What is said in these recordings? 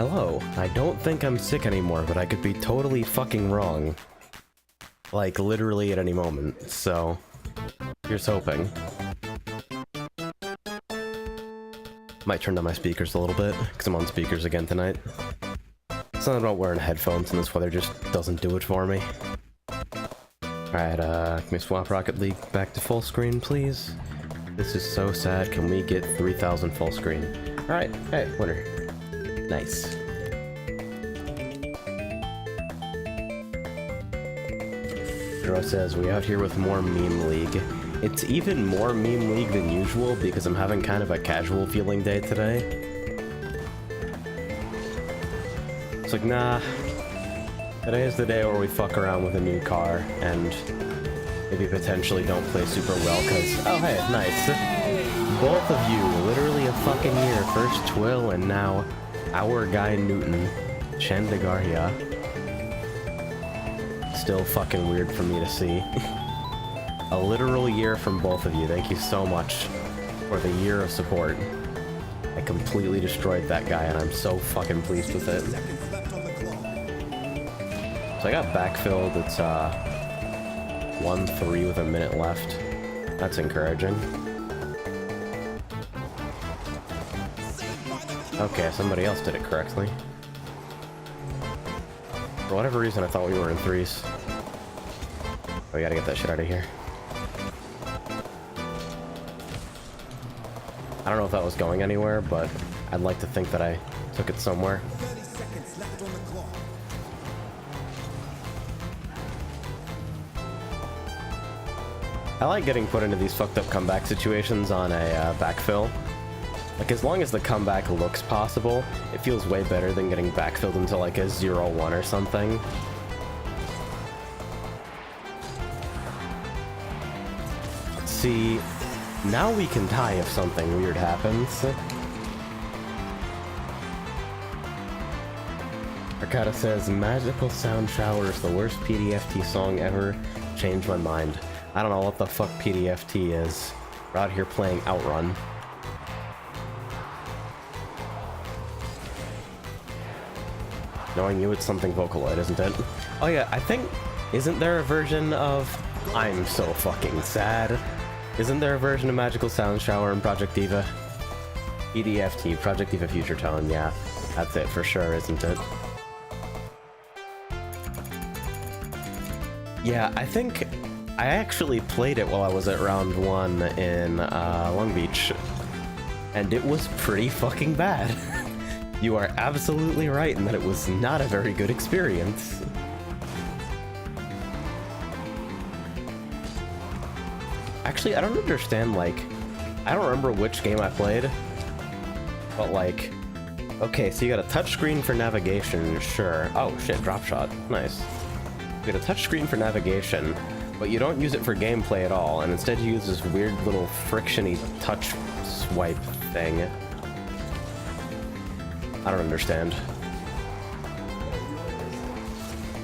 Hello, I don't think I'm sick anymore, but I could be totally fucking wrong. Like, literally at any moment, so... here's hoping. Might turn down my speakers a little bit, because I'm on speakers again tonight. Something about wearing headphones in this weather just doesn't do it for me. Alright, can we swap Rocket League back to full screen, please? This is so sad, can we get 3000 full screen? Alright, hey, winner. Nice. Zero says, we out here with more Meme League. It's even more Meme League than usual because I'm having kind of a casual feeling day today. It's like, nah. Today is the day where we fuck around with a new car and maybe potentially don't play super well because... oh, hey, nice. Both of you, literally a fucking year. First Twill and now our guy Newton. Chandigarya. Still fucking weird for me to see. A literal year from both of you. Thank you so much for the year of support. I completely destroyed that guy and I'm so fucking pleased with it. So I got backfilled. It's 1-3 with a minute left. That's encouraging. Okay, somebody else did it correctly. For whatever reason, I thought we were in threes. Oh, we gotta get that shit out of here. I don't know if that was going anywhere, but I'd like to think that I took it somewhere. I like getting put into these fucked up comeback situations on a backfill. Like, as long as the comeback looks possible, it feels way better than getting backfilled into like a 0-1 or something. See, now we can tie if something weird happens. Arcada says, Magical Sound Shower is the worst PDFT song ever. Changed my mind. I don't know what the fuck PDFT is. We're out here playing Outrun. Knowing you, it's something Vocaloid, isn't it? Oh yeah, I think... isn't there a version of... I'm so fucking sad. Isn't there a version of Magical Sound Shower in Project Diva? PDFT, Project Diva Future Tone, yeah. That's it for sure, isn't it? Yeah, I think... I actually played it while I was at round 1 in Long Beach, and it was pretty fucking bad. You are absolutely right in that it was not a very good experience. Actually, I don't understand, like, I don't remember which game I played, but like, okay, so you got a touchscreen for navigation, sure. Oh shit, drop shot, nice. You got a touchscreen for navigation, but you don't use it for gameplay at all, and instead you use this weird little friction-y touch swipe thing. I don't understand.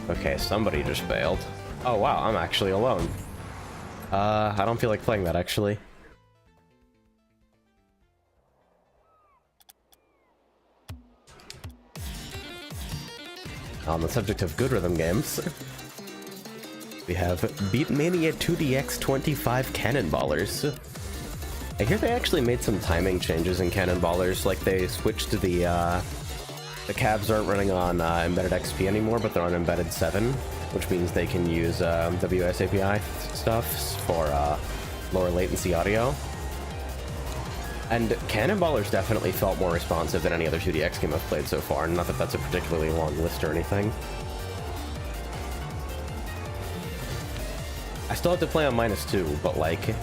Okay, somebody just bailed. Oh wow, I'm actually alone. I don't feel like playing that, actually. On the subject of good rhythm games, we have Beatmania 2DX 25 Cannonballers. I hear they actually made some timing changes in Cannonballers, like they switched to the cabs aren't running on Embedded XP anymore, but they're on Embedded 7, which means they can use WSAPI stuff for lower latency audio. And Cannonballers definitely felt more responsive than any other 2DX game I've played so far, not that that's a particularly long list or anything. I still have to play on -2, but like,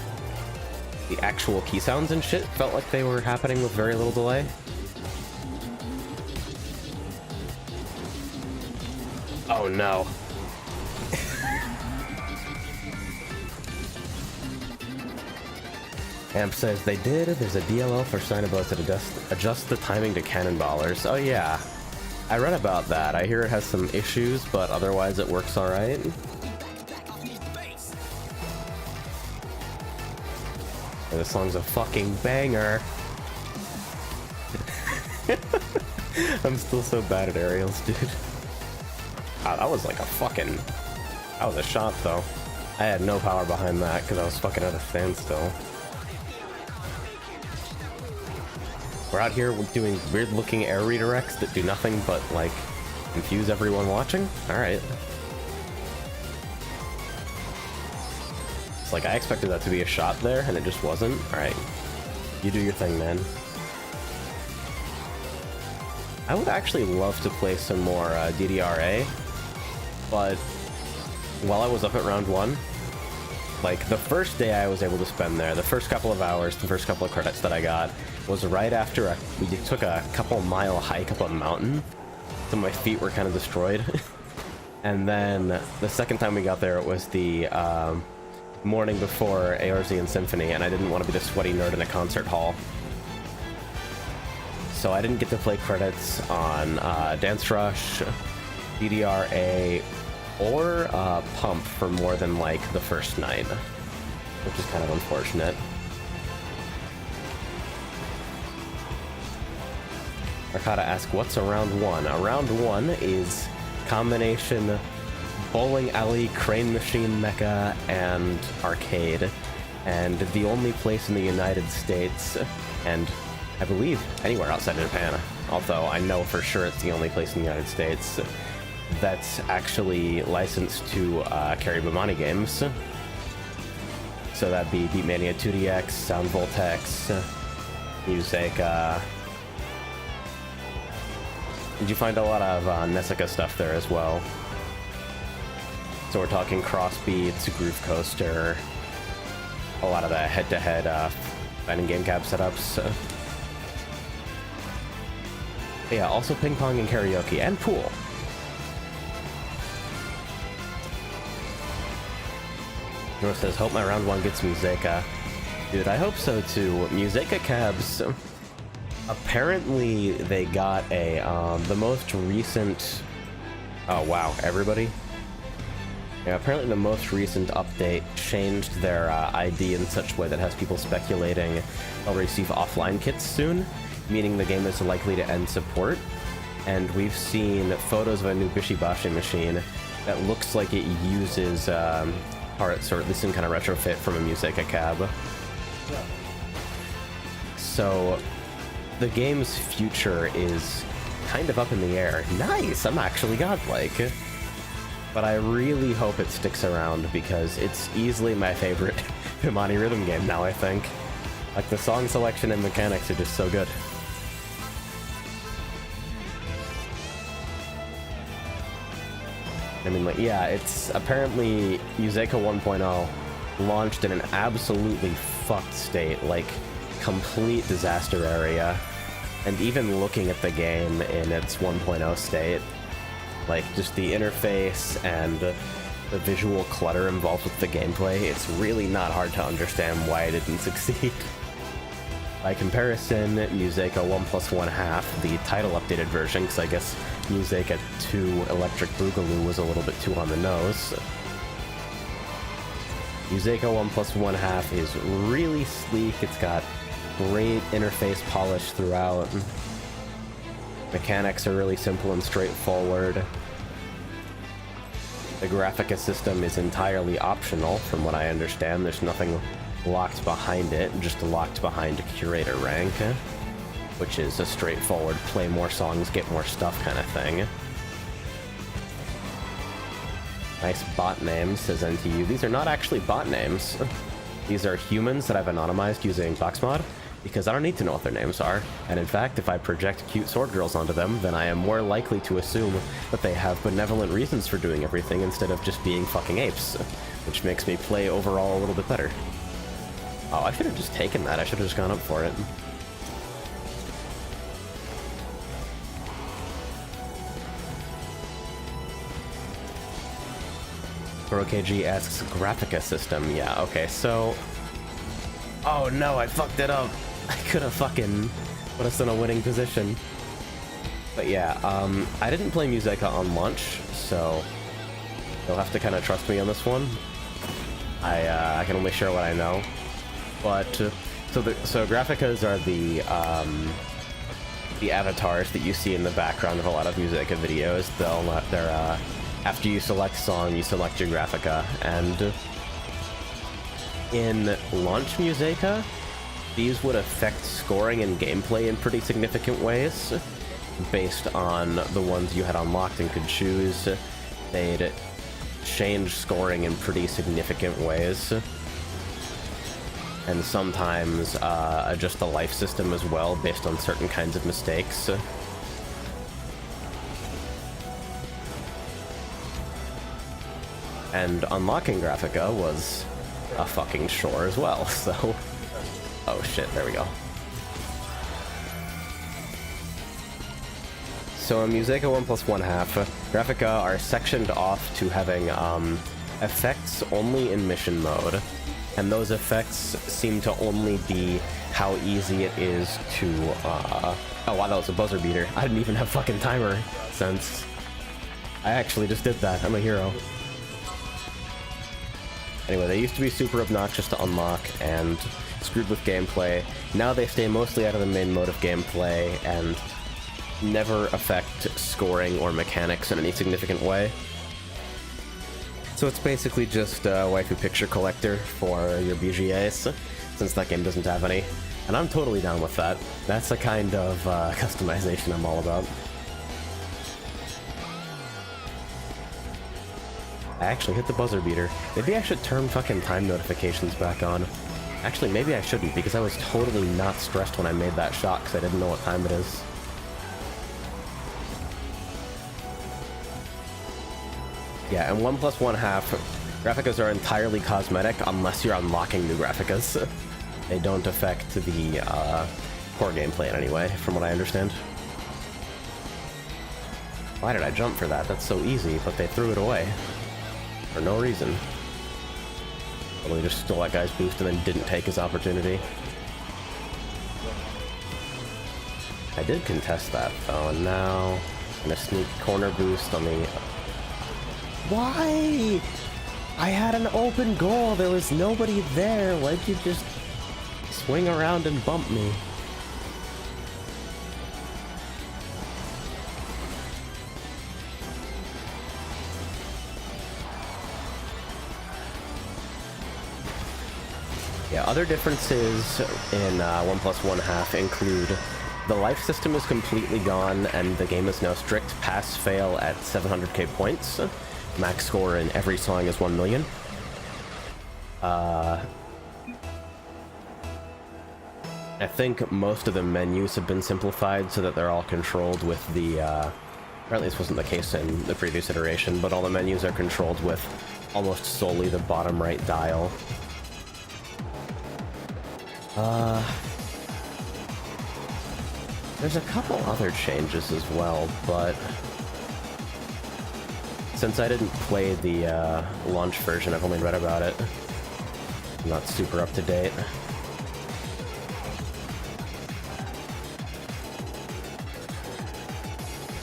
the actual key sounds and shit felt like they were happening with very little delay. Oh no. Amp says they did. There's a DLL for Cynobots that adjusts the timing to Cannonballers. Oh yeah, I read about that. I hear it has some issues, but otherwise it works alright. This song's a fucking banger. I'm still so bad at aerials, dude. Wow, that was like a fucking... That was a shot, though. I had no power behind that because I was fucking at a standstill. We're out here doing weird-looking air redirects that do nothing but, like, confuse everyone watching? Alright. It's like, I expected that to be a shot there, and it just wasn't. Alright. You do your thing, man. I would actually love to play some more DDRA, but while I was up at round 1, like, the first day I was able to spend there, the first couple of hours, the first couple of credits that I got, was right after we took a couple-mile hike up a mountain, so my feet were kind of destroyed. And then the second time we got there, it was the morning before Eorzean Symphony, and I didn't want to be the sweaty nerd in a concert hall. So I didn't get to play credits on Dance Rush, DDRA, or Pump for more than, like, the first night, which is kind of unfortunate. Arcada asks, what's a round 1? A round 1 is combination bowling alley, crane machine mecha, and arcade, and the only place in the United States, and I believe anywhere outside of Japan, although I know for sure it's the only place in the United States, that's actually licensed to carry Bemani games. So that'd be Beatmania 2DX, Sound Voltex, Museka. Did you find a lot of Nessica stuff there as well? So we're talking Crossbeats, Groove Coaster, a lot of the head-to-head fighting game cab setups. Yeah, also ping pong and karaoke, and pool. Nora says, hope my round 1 gets Museka. Dude, I hope so too. Museka cabs, apparently they got a, the most recent... Oh wow, everybody? Yeah, apparently the most recent update changed their ID in such a way that has people speculating they'll receive offline kits soon, meaning the game is likely to end support. And we've seen photos of a new Bishibashi machine that looks like it uses parts, or at least in kind of retrofit, from a Museka cab. Yeah. So the game's future is kind of up in the air. Nice! I'm actually godlike. But I really hope it sticks around because it's easily my favorite Bemani rhythm game now, I think. Like, the song selection and mechanics are just so good. I mean, like, yeah, it's apparently Museka 1.0 launched in an absolutely fucked state, like, complete disaster area. And even looking at the game in its 1.0 state, like, just the interface and the visual clutter involved with the gameplay, it's really not hard to understand why it didn't succeed. By comparison, Museka 1+1/2, the title updated version, because I guess Museka 2 Electric Boogaloo was a little bit too on the nose. Museka 1+1/2 is really sleek, it's got great interface polish throughout. Mechanics are really simple and straightforward. The Graphica system is entirely optional, from what I understand. There's nothing locked behind it, just locked behind Curator rank, which is a straightforward play more songs, get more stuff kind of thing. Nice bot names, says NTU. These are not actually bot names. These are humans that I've anonymized using Voxmod, because I don't need to know what their names are. And in fact, if I project cute sword girls onto them, then I am more likely to assume that they have benevolent reasons for doing everything instead of just being fucking apes, which makes me play overall a little bit better. Oh, I should have just taken that. I should have just gone up for it. KG asks, Graphica system. Yeah, okay, so... Oh no, I fucked it up. I could have fucking put us in a winning position. But yeah, I didn't play Museka on launch, so you'll have to kind of trust me on this one. I can only share what I know. But so Graphikas are the the avatars that you see in the background of a lot of Musica videos, they're after you select song, you select your Graphica, and in launch Musica, these would affect scoring and gameplay in pretty significant ways, based on the ones you had unlocked and could choose. They'd change scoring in pretty significant ways, and sometimes adjust the life system as well based on certain kinds of mistakes. And unlocking Graphica was a fucking chore as well, so... Oh shit, there we go. So in Musica 1+1/2, Graphica are sectioned off to having effects only in mission mode, and those effects seem to only be how easy it is to, oh wow, that was a buzzer beater. I didn't even have fucking timer sense. I actually just did that. I'm a hero. Anyway, they used to be super obnoxious to unlock and screwed with gameplay. Now they stay mostly out of the main mode of gameplay and never affect scoring or mechanics in any significant way. So it's basically just a waifu picture collector for your BGAs, since that game doesn't have any. And I'm totally down with that. That's the kind of customization I'm all about. I actually hit the buzzer beater. Maybe I should turn fucking time notifications back on. Actually, maybe I shouldn't, because I was totally not stressed when I made that shot, because I didn't know what time it is. Yeah, and 1+1/2, Graphics are entirely cosmetic unless you're unlocking new Graphics. They don't affect the core gameplay in any way, from what I understand. Why did I jump for that? That's so easy, but they threw it away. For no reason. Totally just stole that guy's boost and then didn't take his opportunity. I did contest that though, and now I'm gonna sneak corner boost on the... Why? I had an open goal, there was nobody there, why'd you just swing around and bump me? Yeah, other differences in 1+1/2 include the life system is completely gone and the game is now strict pass-fail at 700k points. Max score in every song is 1 million. I think most of the menus have been simplified so that they're all controlled with the... apparently this wasn't the case in the previous iteration, but all the menus are controlled with almost solely the bottom right dial. There's a couple other changes as well, but since I didn't play the launch version, I've only read about it. I'm not super up to date.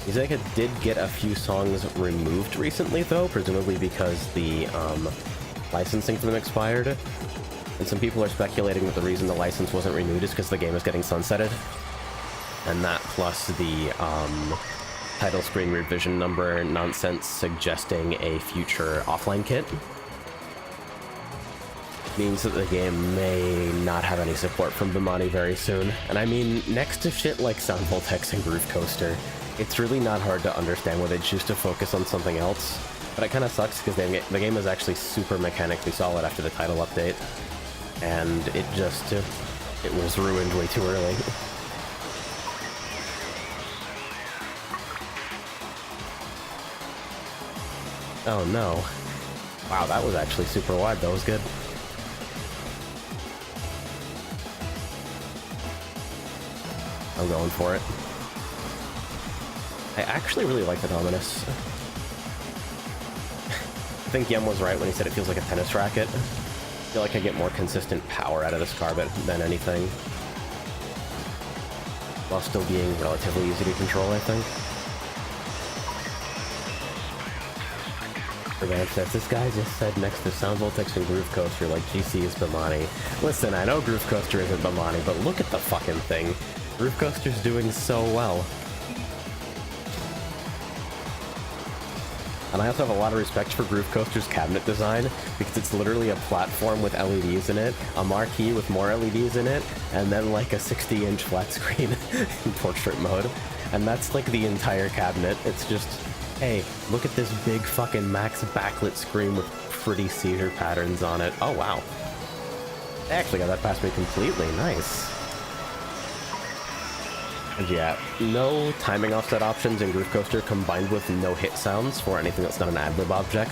Musica did get a few songs removed recently, though, presumably because the licensing for them expired. And some people are speculating that the reason the license wasn't renewed is because the game is getting sunsetted. And that plus the title screen revision number nonsense suggesting a future offline kit means that the game may not have any support from Bemani very soon. And I mean, next to shit like Sound Voltex and Groove Coaster, it's really not hard to understand why they choose to focus on something else. But it kind of sucks because the game is actually super mechanically solid after the title update. And it just, it was ruined way too early. Oh no. Wow, that was actually super wide. That was good. I'm going for it. I actually really like the Dominus. I think Yem was right when he said it feels like a tennis racket. I feel like I get more consistent power out of this Carbot than anything, while still being relatively easy to control, I think. Revenge says, this guy just said next to Sound Voltex and Groove Coaster like GC is Bemani. Listen, I know Groove Coaster isn't Bemani, but look at the fucking thing. Groove Coaster's doing so well. And I also have a lot of respect for Groove Coaster's cabinet design, because it's literally a platform with LEDs in it, a marquee with more LEDs in it, and then like a 60-inch flat screen in portrait mode. And that's like the entire cabinet. It's just, hey, look at this big fucking max backlit screen with pretty seizure patterns on it. Oh wow. I actually got that past me completely. Nice. And yeah, no timing offset options in Groove Coaster combined with no hit sounds for anything that's not an ad-lib object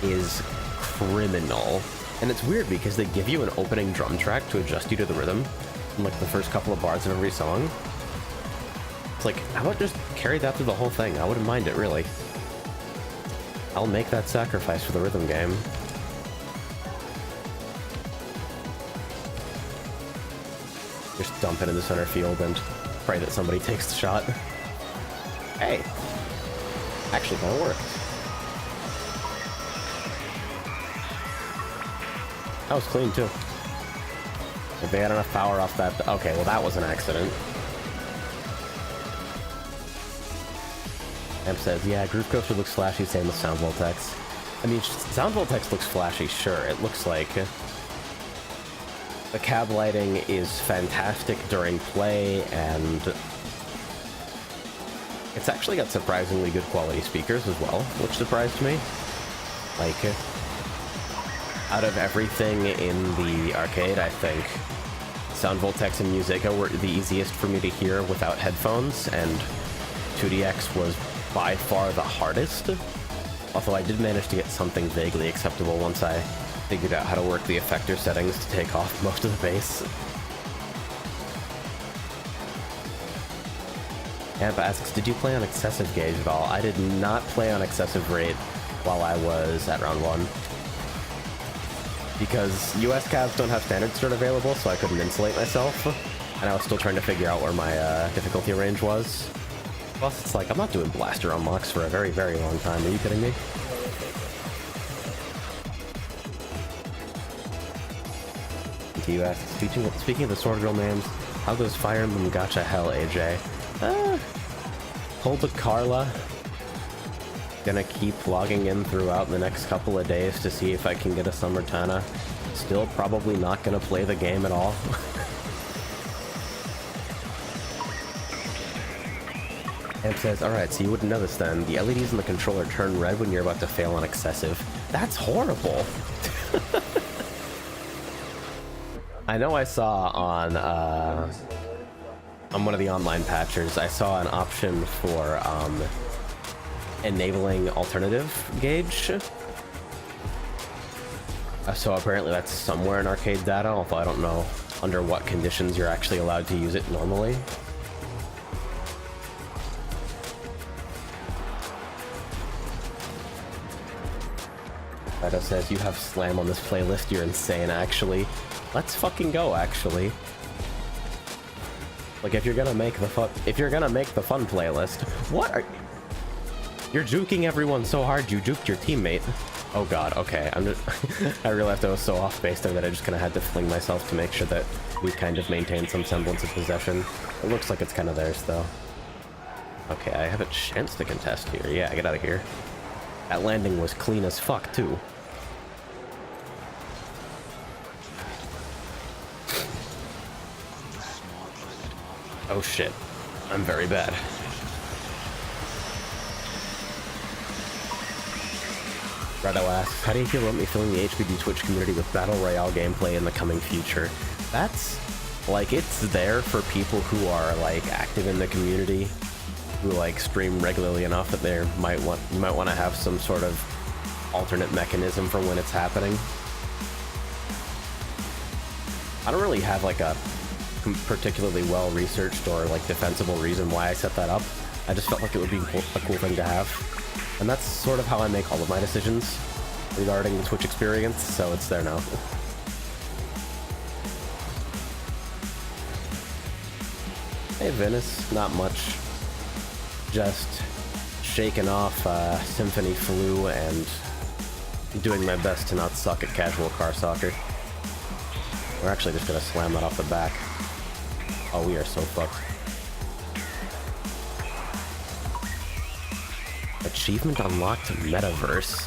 is criminal. And it's weird because they give you an opening drum track to adjust you to the rhythm in like the first couple of bars of every song. It's like, how about just carry that through the whole thing? I wouldn't mind it, really. I'll make that sacrifice for the rhythm game. Just dump it in the center field and pray that somebody takes the shot. Hey! Actually kind of worked. That was clean, too. If they had enough power off that... Okay, well that was an accident. Amp says, yeah, Groove Coaster looks flashy, same with Sound Voltex. I mean, Sound Voltex looks flashy, sure. It looks like... The cab lighting is fantastic during play, and it's actually got surprisingly good quality speakers as well, which surprised me. Like, out of everything in the arcade, I think Sound Voltex and Musica were the easiest for me to hear without headphones, and 2DX was by far the hardest. Although I did manage to get something vaguely acceptable once I figured out how to work the effector settings to take off most of the bass. Amp asks, did you play on excessive gauge at all? I did not play on excessive rate while I was at round 1. Because US cabs don't have standard start available, so I couldn't insulate myself. And I was still trying to figure out where my difficulty range was. Plus, it's like, I'm not doing blaster unlocks for a very, very long time. Are you kidding me? You ask, speaking of the Sword Girl names, how goes Fire Emblem Gacha Hell, AJ? Hold the Carla. Gonna keep logging in throughout the next couple of days to see if I can get a Summertana. Still probably not gonna play the game at all. Amp says, alright, so you wouldn't know this then. The LEDs in the controller turn red when you're about to fail on excessive. That's horrible! I know I saw on one of the online patchers, I saw an option for enabling alternative gauge. So apparently that's somewhere in arcade data, although I don't know under what conditions you're actually allowed to use it normally. Fido says, you have Slam on this playlist, you're insane, actually. Let's fucking go, actually. Like, if you're gonna make the fun playlist, what are... You're juking everyone so hard you juked your teammate. Oh god, okay, I'm just... I realized I was so off base there that I just kinda had to fling myself to make sure that we kind of maintain some semblance of possession. It looks like it's kinda theirs, though. Okay, I have a chance to contest here. Yeah, get out of here. That landing was clean as fuck, too. Oh shit. I'm very bad. Redo asks, how do you feel about me filling the HBD Twitch community with Battle Royale gameplay in the coming future? That's, like, it's there for people who are, like, active in the community, who, like, stream regularly enough that you might want to have some sort of alternate mechanism for when it's happening. I don't really have, like, a particularly well-researched or, like, defensible reason why I set that up. I just felt like it would be a cool thing to have. And that's sort of how I make all of my decisions regarding the Twitch experience, so it's there now. Hey, Venice. Not much. Just shaking off Symphony Flu and doing my best to not suck at casual car soccer. We're actually just gonna slam that off the back. Oh, we are so fucked. Achievement unlocked Metaverse.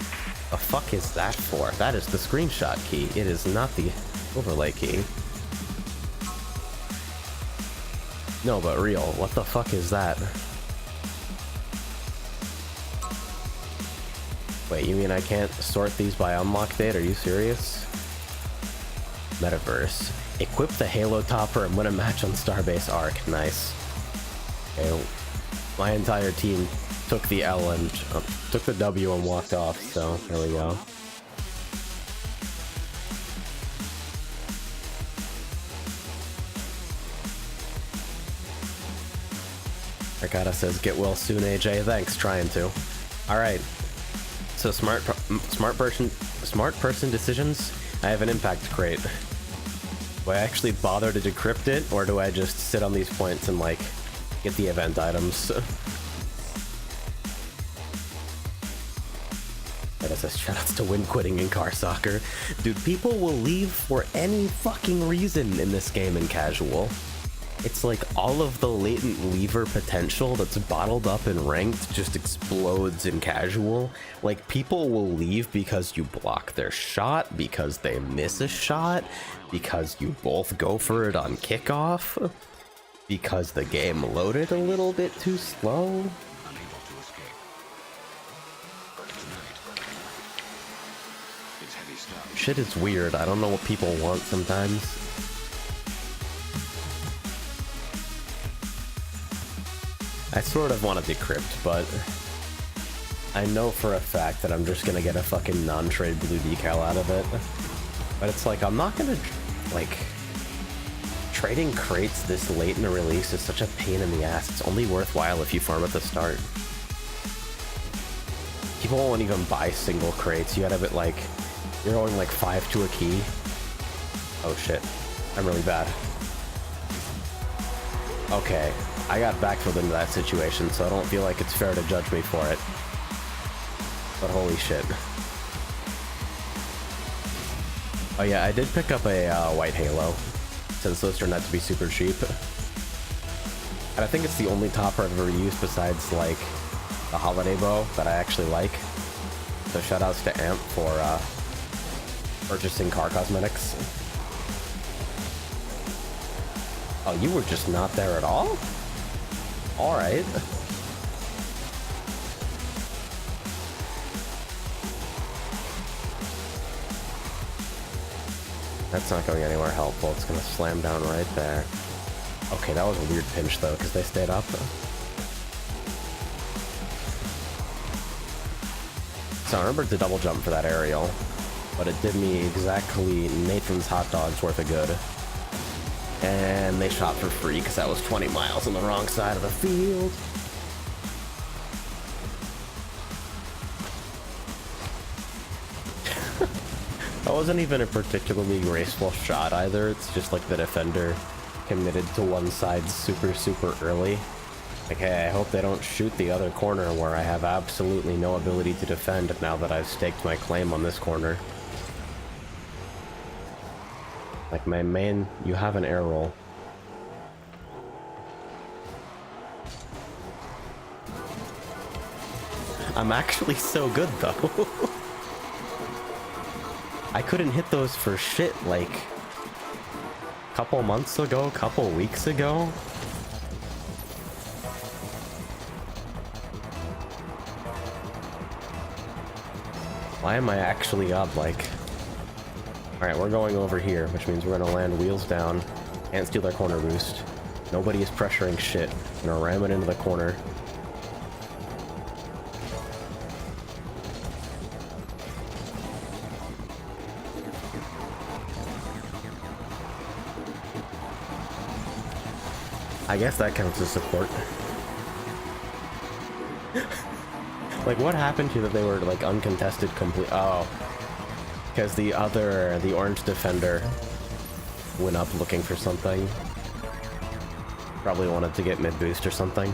The fuck is that for? That is the screenshot key. It is not the overlay key. No, but real, what the fuck is that? Wait, you mean I can't sort these by unlock date? Are you serious? Metaverse. Equip the Halo Topper and win a match on Starbase Arc. Nice. Okay, my entire team took the L and took the W and walked off, so there we go. Arcata says, get well soon, AJ. Thanks, trying to. Alright. So smart person decisions. I have an impact crate. Do I actually bother to decrypt it, or do I just sit on these points and, like, get the event items? That says, shoutouts to win quitting in car soccer. Dude, people will leave for any fucking reason in this game in casual. It's like all of the latent lever potential that's bottled up in ranked just explodes in casual. Like, people will leave because you block their shot, because they miss a shot, because you both go for it on kickoff, because the game loaded a little bit too slow. Shit is weird. I don't know what people want sometimes. I sort of want to decrypt, but I know for a fact that I'm just gonna get a fucking non-trade blue decal out of it. But it's like, I'm not gonna, like, trading crates this late in a release is such a pain in the ass. It's only worthwhile if you farm at the start. People won't even buy single crates. You gotta be like, you're going like 5 to a key. Oh shit, I'm really bad. Okay, I got backfilled into that situation, so I don't feel like it's fair to judge me for it. But holy shit. Oh yeah, I did pick up a white halo, since those turned out to be super cheap. And I think it's the only topper I've ever used besides, like, the holiday bow that I actually like. So shoutouts to Amp for purchasing car cosmetics. Oh, you were just not there at all? Alright. That's not going anywhere helpful. It's gonna slam down right there. Okay, that was a weird pinch though, because they stayed up. So I remembered to double jump for that aerial, but it did me exactly Nathan's hot dogs worth of good. And they shot for free because that was 20 miles on the wrong side of the field. That wasn't even a particularly graceful shot either. It's just like the defender committed to one side super early. Like, hey, I hope they don't shoot the other corner where I have absolutely no ability to defend now that I've staked my claim on this corner. Like, my main, you have an air roll. I'm actually so good, though. I couldn't hit those for shit, like, couple months ago, couple weeks ago. Why am I actually up, like... Alright, we're going over here, which means we're gonna land wheels down. Can't steal their corner boost. Nobody is pressuring shit. Gonna ram it into the corner. I guess that counts as support. Like, what happened to that they were, like, uncontested complete? Oh. Because the orange defender went up looking for something. Probably wanted to get mid boost or something.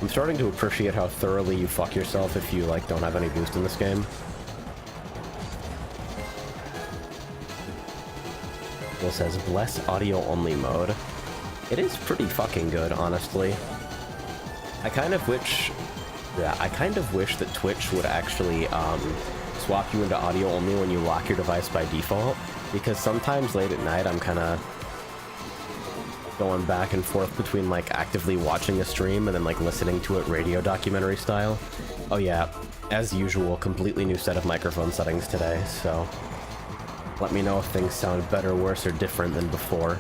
I'm starting to appreciate how thoroughly you fuck yourself if you, like, don't have any boost in this game. Will says, bless audio only mode. It is pretty fucking good, honestly. I kind of wish that Twitch would actually swap you into audio only when you lock your device by default, because sometimes late at night I'm kind of going back and forth between like actively watching a stream and then like listening to it radio documentary style. Oh yeah, as usual, completely new set of microphone settings today, so let me know if things sound better, worse, or different than before.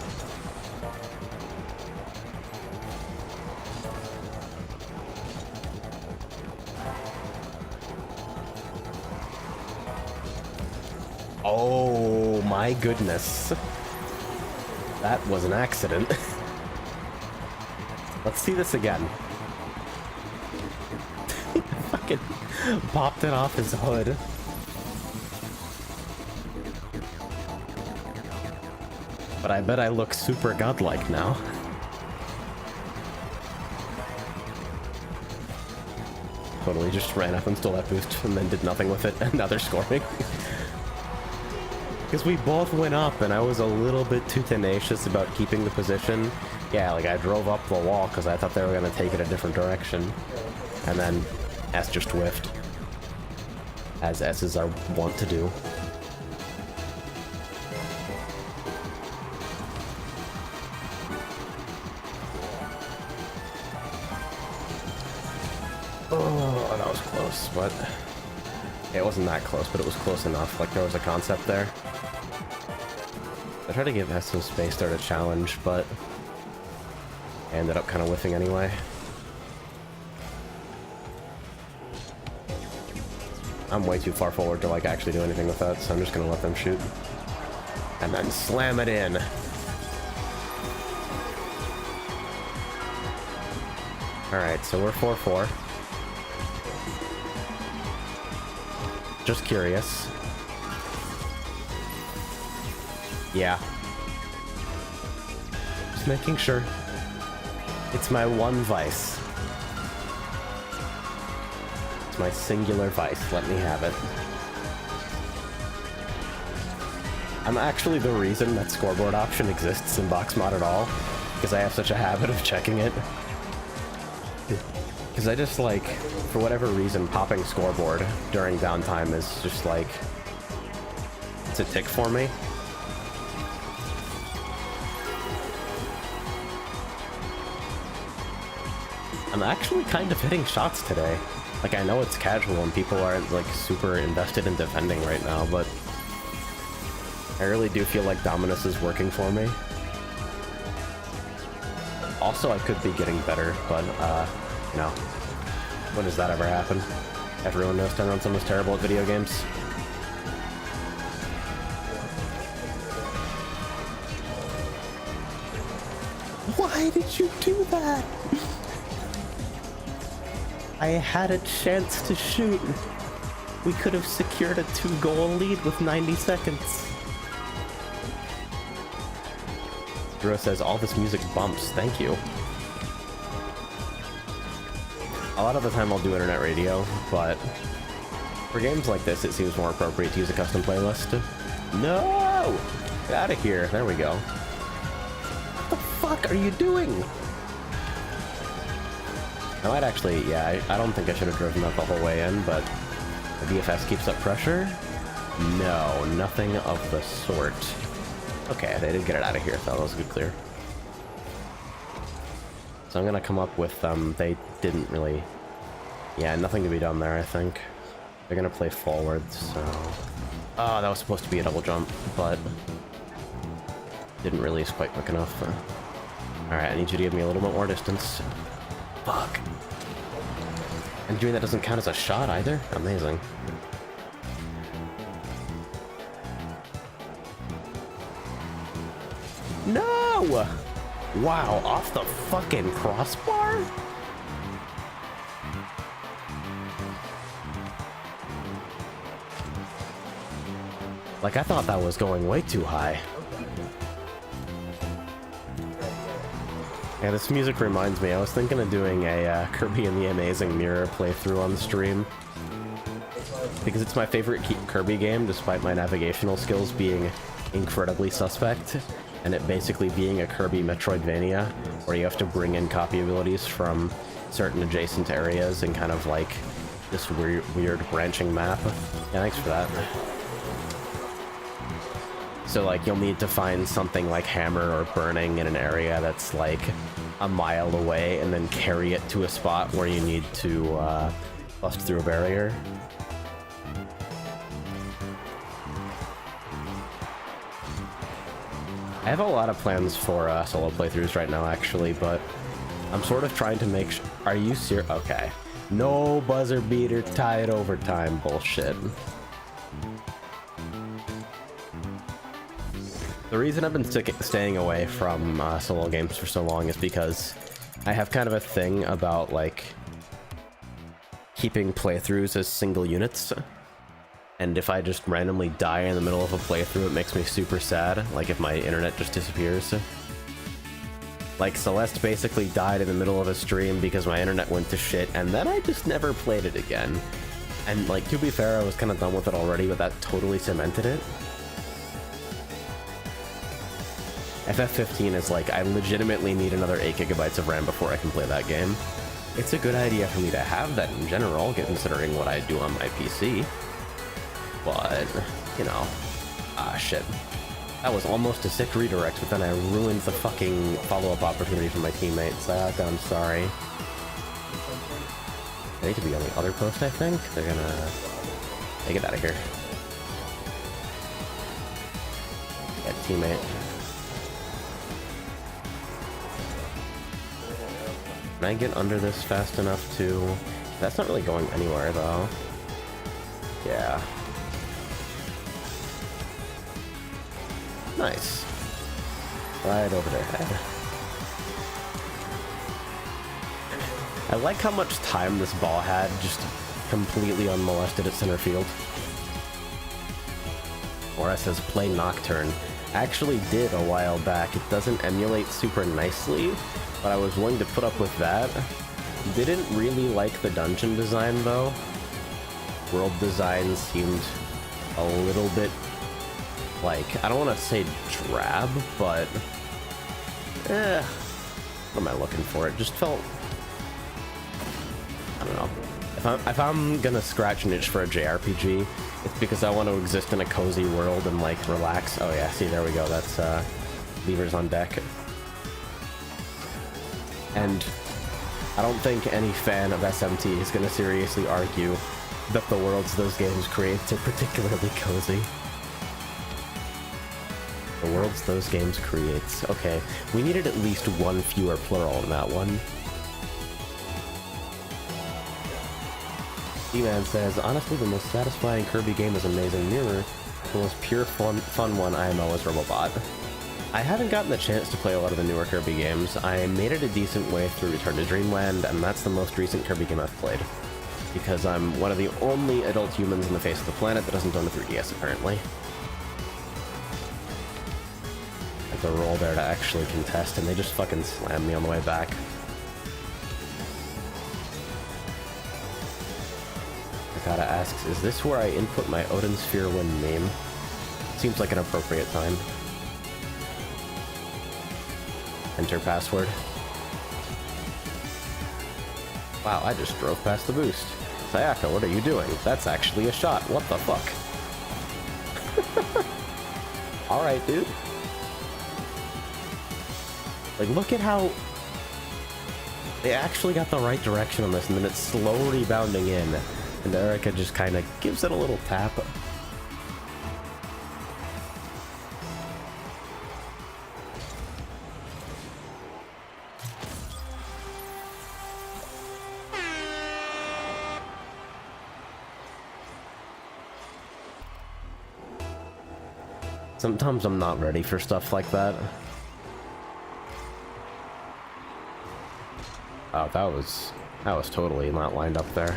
Oh my goodness. That was an accident. Let's see this again. Fucking popped it off his hood. But I bet I look super godlike now. Totally just ran up and stole that boost and then did nothing with it, and now they're scoring. Because we both went up, and I was a little bit too tenacious about keeping the position. Yeah, like I drove up the wall because I thought they were going to take it a different direction. And then S just whiffed. As S's are wont to do. Oh, that was close, but... It wasn't that close, but it was close enough. Like, there was a concept there. I tried to give S some space there to challenge, but I ended up kind of whiffing anyway. I'm way too far forward to like actually do anything with that, so I'm just gonna let them shoot. And then slam it in. Alright, so we're 4-4. Just curious. Yeah. Just making sure. It's my one vice. It's my singular vice. Let me have it. I'm actually the reason that scoreboard option exists in BoxMod at all, because I have such a habit of checking it. Because I just like, for whatever reason, popping scoreboard during downtime is just like, it's a tick for me. I'm actually kind of hitting shots today. Like, I know it's casual and people aren't like super invested in defending right now, but I really do feel like Dominus is working for me. Also, I could be getting better, but you know, when does that ever happen? Everyone knows 10 on someone's terrible at video games. Why did you do that? I had a chance to shoot. We could have secured a 2-goal lead with 90 seconds. Dro says, all this music bumps. Thank you. A lot of the time I'll do internet radio, but for games like this, it seems more appropriate to use a custom playlist. No! Get out of here. There we go. What the fuck are you doing? I might actually, yeah, I don't think I should have driven that the whole way in, but the BFS keeps up pressure? No, nothing of the sort. Okay, they did get it out of here, so that was a good clear. So I'm gonna come up with, they didn't really, yeah, nothing to be done there, I think. They're gonna play forward, so... Oh, that was supposed to be a double jump, but didn't release quite quick enough. Alright, I need you to give me a little bit more distance. Fuck. And doing that doesn't count as a shot either? Amazing. No! Wow, off the fucking crossbar? Like, I thought that was going way too high. Yeah, this music reminds me, I was thinking of doing a Kirby and the Amazing Mirror playthrough on the stream. Because it's my favorite Kirby game, despite my navigational skills being incredibly suspect, and it basically being a Kirby Metroidvania, where you have to bring in copy abilities from certain adjacent areas and kind of like this weird branching map. Yeah, thanks for that. So like you'll need to find something like Hammer or Burning in an area that's like a mile away and then carry it to a spot where you need to bust through a barrier. I have a lot of plans for solo playthroughs right now, actually, but I'm sort of trying to make Are you serious? Okay. No buzzer beater tied overtime bullshit. The reason I've been staying away from solo games for so long is because I have kind of a thing about, like, keeping playthroughs as single units. And if I just randomly die in the middle of a playthrough, it makes me super sad, like if my internet just disappears. Like, Celeste basically died in the middle of a stream because my internet went to shit, and then I just never played it again. And, like, to be fair, I was kind of done with it already, but that totally cemented it. FF15 is like, I legitimately need another 8 gigabytes of RAM before I can play that game. It's a good idea for me to have that in general, considering what I do on my PC. But, you know, shit. That was almost a sick redirect, but then I ruined the fucking follow-up opportunity for my teammates. I'm sorry. They need to be on the other post, I think. They're gonna... Hey, get out of here. Yeah, teammate. Can I get under this fast enough to... That's not really going anywhere, though. Yeah. Nice. Right over their head. I like how much time this ball had just completely unmolested at center field. Or it says play Nocturne. I actually did a while back. It doesn't emulate super nicely, but I was willing to put up with that. Didn't really like the dungeon design though. World design seemed a little bit, like, I don't want to say drab, but what am I looking for? It just felt, I don't know. If I'm gonna scratch an itch for a JRPG, it's because I want to exist in a cozy world and like relax. Oh yeah, see, there we go. That's levers on deck. And I don't think any fan of SMT is gonna seriously argue that the worlds those games create are particularly cozy. The worlds those games create. Okay, we needed at least one fewer plural in that one. D-Man says, honestly, the most satisfying Kirby game is Amazing Mirror. The most pure fun one IMO is Robobot. I haven't gotten the chance to play a lot of the newer Kirby games. I made it a decent way through Return to Dreamland, and that's the most recent Kirby game I've played. Because I'm one of the only adult humans on the face of the planet that doesn't own a 3DS, apparently. The roll there to actually contest, and they just fucking slammed me on the way back. Akata asks, is this where I input my Odin Sphere when meme? Seems like an appropriate time. Enter password. Wow, I just drove past the boost. Sayaka, what are you doing? That's actually a shot. What the fuck? Alright, dude. Like, look at how they actually got the right direction on this, and then it's slow rebounding in, and Erica just kind of gives it a little tap. Sometimes I'm not ready for stuff like that. Oh, that was totally not lined up there.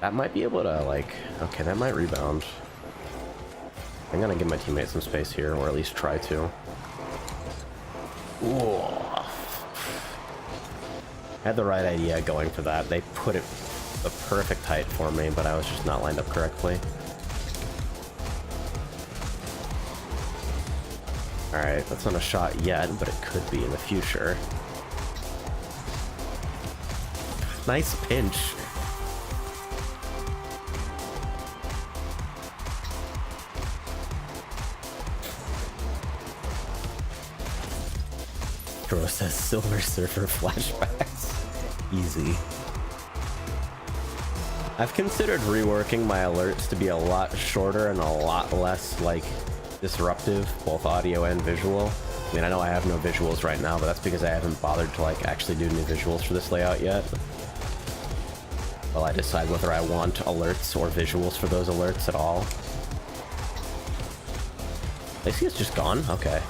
That might be able to, like, okay, that might rebound. I'm gonna give my teammate some space here, or at least try to. Whoa. I had the right idea going for that. They put it the perfect height for me, but I was just not lined up correctly. Alright, that's not a shot yet, but it could be in the future. Nice pinch. Kuro says Silver Surfer flashbacks. Easy. I've considered reworking my alerts to be a lot shorter and a lot less, like, disruptive, both audio and visual. I mean, I know I have no visuals right now, but that's because I haven't bothered to, like, actually do new visuals for this layout yet. Well, I decide whether I want alerts or visuals for those alerts at all. They see it's just gone? Okay.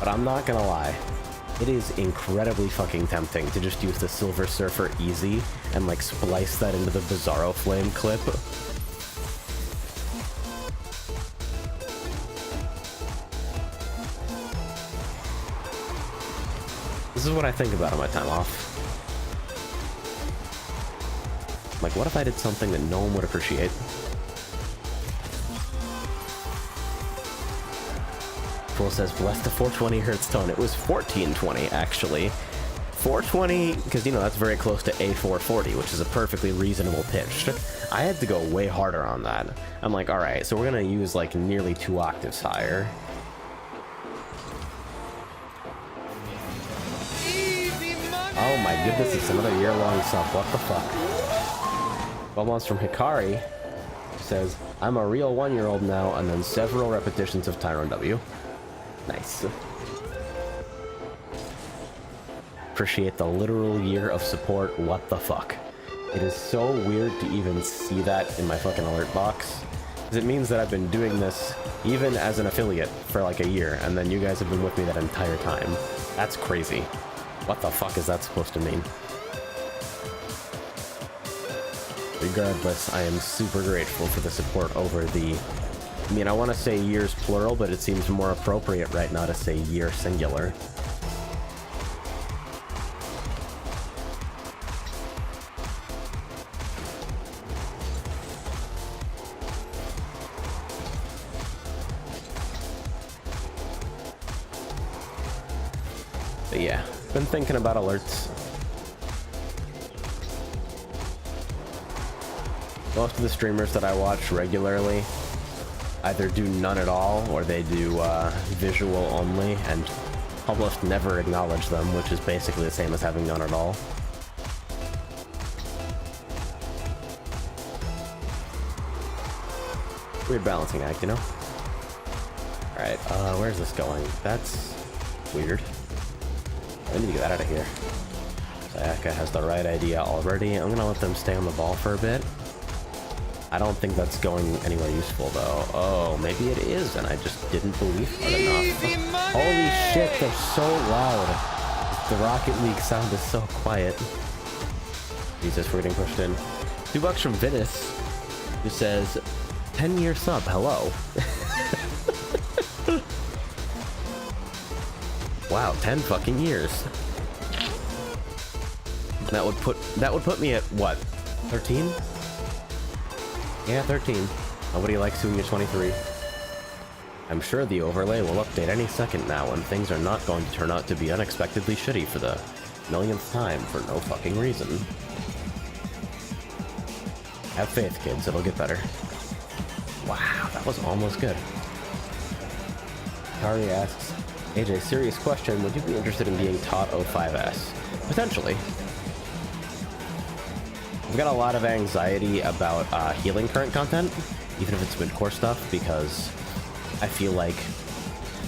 But I'm not gonna lie. It is incredibly fucking tempting to just use the Silver Surfer easy and, like, splice that into the Bizarro Flame clip. This is what I think about on my time off. Like, what if I did something that no one would appreciate? Fool says, bless the 420 hertz tone. It was 1420, actually. 420, because, you know, that's very close to A440, which is a perfectly reasonable pitch. I had to go way harder on that. I'm like, alright, so we're gonna use, like, nearly 2 octaves higher. Oh my goodness, it's another year-long sub. What the fuck? 12 months from Hikari says, I'm a real 1-year-old now, and then several repetitions of Tyrone W. Nice. Appreciate the literal year of support. What the fuck? It is so weird to even see that in my fucking alert box. Because it means that I've been doing this even as an affiliate for like a year, and then you guys have been with me that entire time. That's crazy. What the fuck is that supposed to mean? Regardless, I am super grateful for the support over the... I mean, I want to say years plural, but it seems more appropriate right now to say year singular. But yeah, been thinking about alerts. Most of the streamers that I watch regularly either do none at all, or they do visual only, and almost never acknowledge them, which is basically the same as having none at all. Weird balancing act, you know? Alright, where's this going? That's weird. I need to get that out of here. Sayaka has the right idea already. I'm gonna let them stay on the ball for a bit. I don't think that's going anywhere useful, though. Oh, maybe it is, and I just didn't believe it enough. Holy shit, they're so loud. The Rocket League sound is so quiet. Jesus, we're getting pushed in. $2 from Venice, who says, 10-year sub, hello. Wow, 10 fucking years. That would put me at, what, 13? Yeah, 13. Nobody likes doing your 23. I'm sure the overlay will update any second now, and things are not going to turn out to be unexpectedly shitty for the millionth time for no fucking reason. Have faith, kids. It'll get better. Wow, that was almost good. Kari asks, AJ, serious question. Would you be interested in being taught O5S? Potentially. I've got a lot of anxiety about healing current content, even if it's mid-core stuff, because I feel like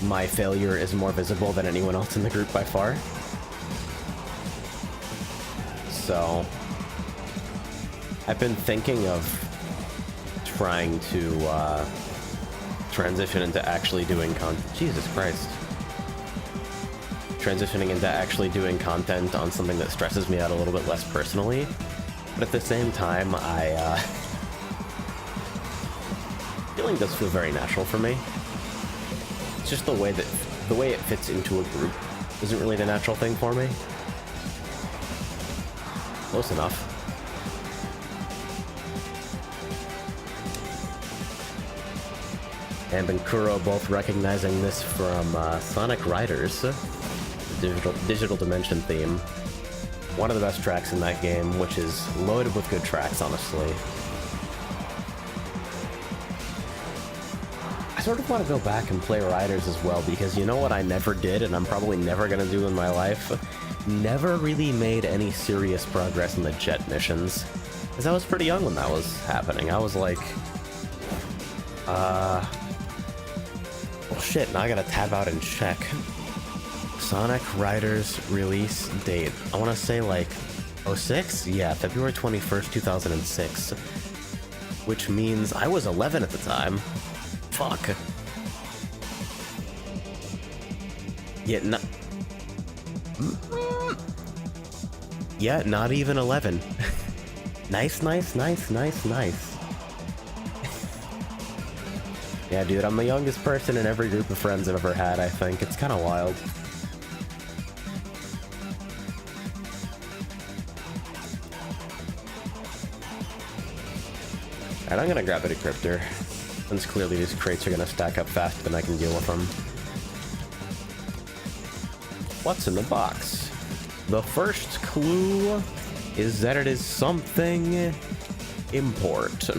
my failure is more visible than anyone else in the group by far. So I've been thinking of trying to transition into actually doing Jesus Christ. Transitioning into actually doing content on something that stresses me out a little bit less personally. But at the same time, healing does feel very natural for me. It's just the way it fits into a group isn't really the natural thing for me. Close enough. and Kuro both recognizing this from Sonic Riders, the Digital Dimension theme. One of the best tracks in that game, which is loaded with good tracks, honestly. I sort of want to go back and play Riders as well, because you know what I never did, and I'm probably never going to do in my life? Never really made any serious progress in the jet missions. Because I was pretty young when that was happening. I was like... well shit, now I gotta tab out and check. Sonic Riders release date. I want to say like 06? Yeah, February 21st, 2006. Which means I was 11 at the time. Fuck. Yeah, yeah, not even 11. Nice. Yeah, dude, I'm the youngest person in every group of friends I've ever had, I think. It's kind of wild. Alright, I'm gonna grab a decryptor, since clearly these crates are gonna stack up faster than I can deal with them. What's in the box? The first clue is that it is something important.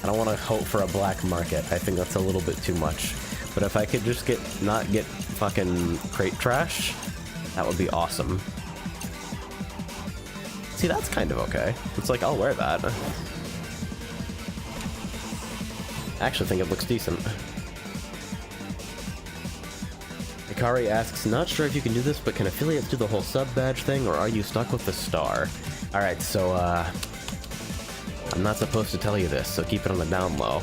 I don't want to hope for a black market. I think that's a little bit too much. But if I could just not get fucking crate trash, that would be awesome. See, that's kind of okay. It's like, I'll wear that. I actually think it looks decent. Ikari asks, not sure if you can do this, but can affiliates do the whole sub badge thing, or are you stuck with the star? Alright, so, I'm not supposed to tell you this, so keep it on the down low.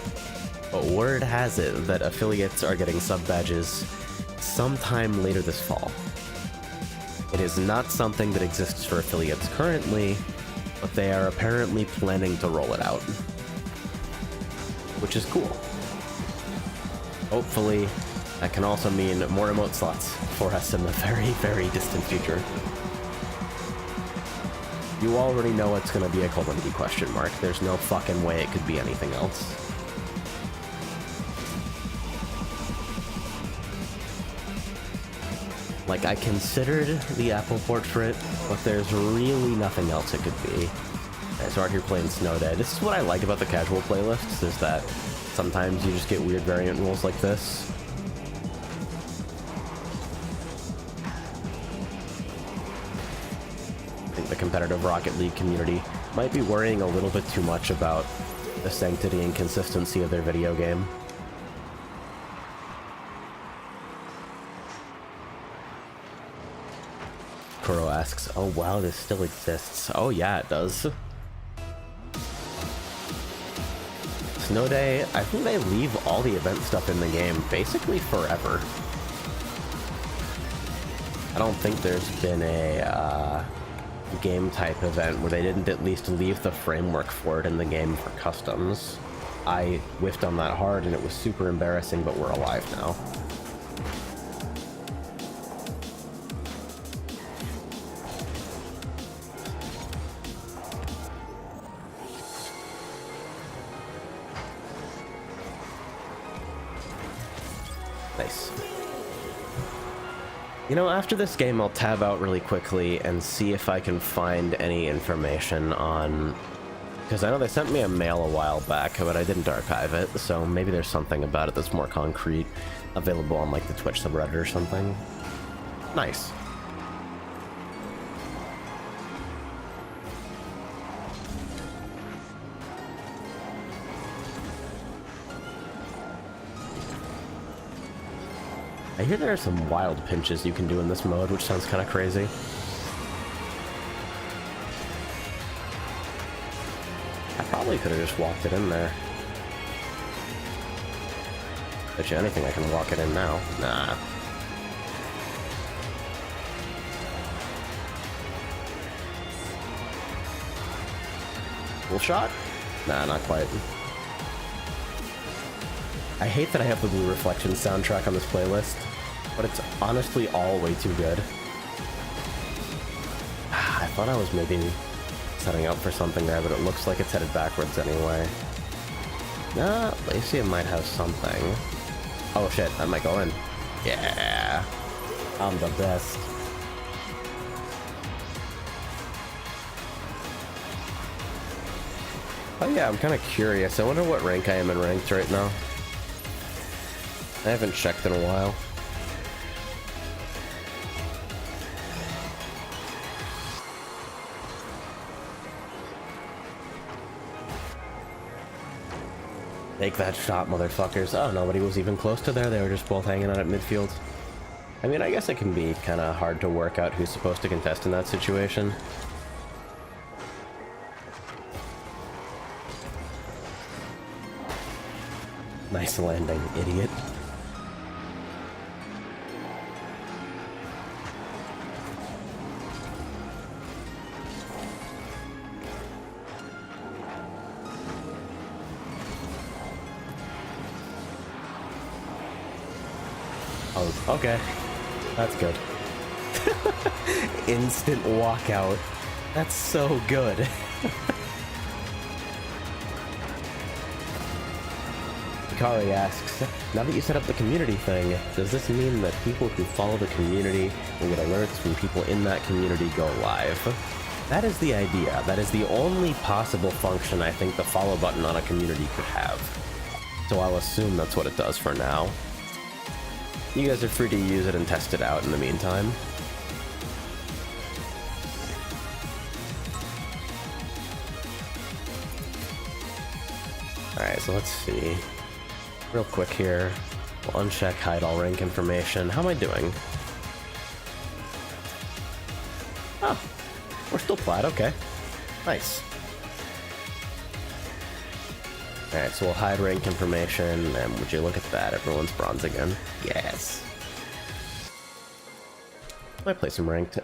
But word has it that affiliates are getting sub badges sometime later this fall. It is not something that exists for affiliates currently, but they are apparently planning to roll it out. Which is cool. Hopefully, that can also mean more emote slots for us in the very, very distant future. You already know it's gonna be a Colony question mark. There's no fucking way it could be anything else. Like, I considered the Apple portrait, but there's really nothing else it could be. I started here playing Snow Day. This is what I like about the casual playlists, is that sometimes you just get weird variant rules like this. I think the competitive Rocket League community might be worrying a little bit too much about the sanctity and consistency of their video game. Kuro asks, oh wow, this still exists. Oh yeah, it does. Snow Day, I think they leave all the event stuff in the game basically forever. I don't think there's been a game type event where they didn't at least leave the framework for it in the game for customs. I whiffed on that hard and it was super embarrassing, but we're alive now. Nice. You know, after this game, I'll tab out really quickly and see if I can find any information on... Because I know they sent me a mail a while back, but I didn't archive it, so maybe there's something about it that's more concrete, available on, like, the Twitch subreddit or something. Nice. I hear there are some wild pinches you can do in this mode, which sounds kind of crazy. I probably could have just walked it in there. Bet you anything I can walk it in now. Nah. Full shot? Nah, not quite. I hate that I have the Blue Reflection soundtrack on this playlist, but it's honestly all way too good. I thought I was maybe setting up for something there, but it looks like it's headed backwards anyway. Lacey might have something. Oh shit, that might go in. Yeah, I'm the best. Oh yeah, I'm kind of curious. I wonder what rank I am in ranked right now. I haven't checked in a while. Take that shot, motherfuckers. Oh, nobody was even close to there. They were just both hanging out at midfield. I mean, I guess it can be kind of hard to work out who's supposed to contest in that situation. Nice landing, idiot. Oh, okay. That's good. Instant walkout. That's so good. Hikari asks, now that you set up the community thing, does this mean that people who follow the community will get alerts when people in that community go live? That is the idea. That is the only possible function I think the follow button on a community could have. So I'll assume that's what it does for now. You guys are free to use it and test it out in the meantime. Alright, so let's see. Real quick here. We'll uncheck hide all rank information. How am I doing? Oh, we're still flat, okay. Nice. Alright, so we'll hide rank information, and would you look at that, everyone's bronze again. Yes. Might play some ranked.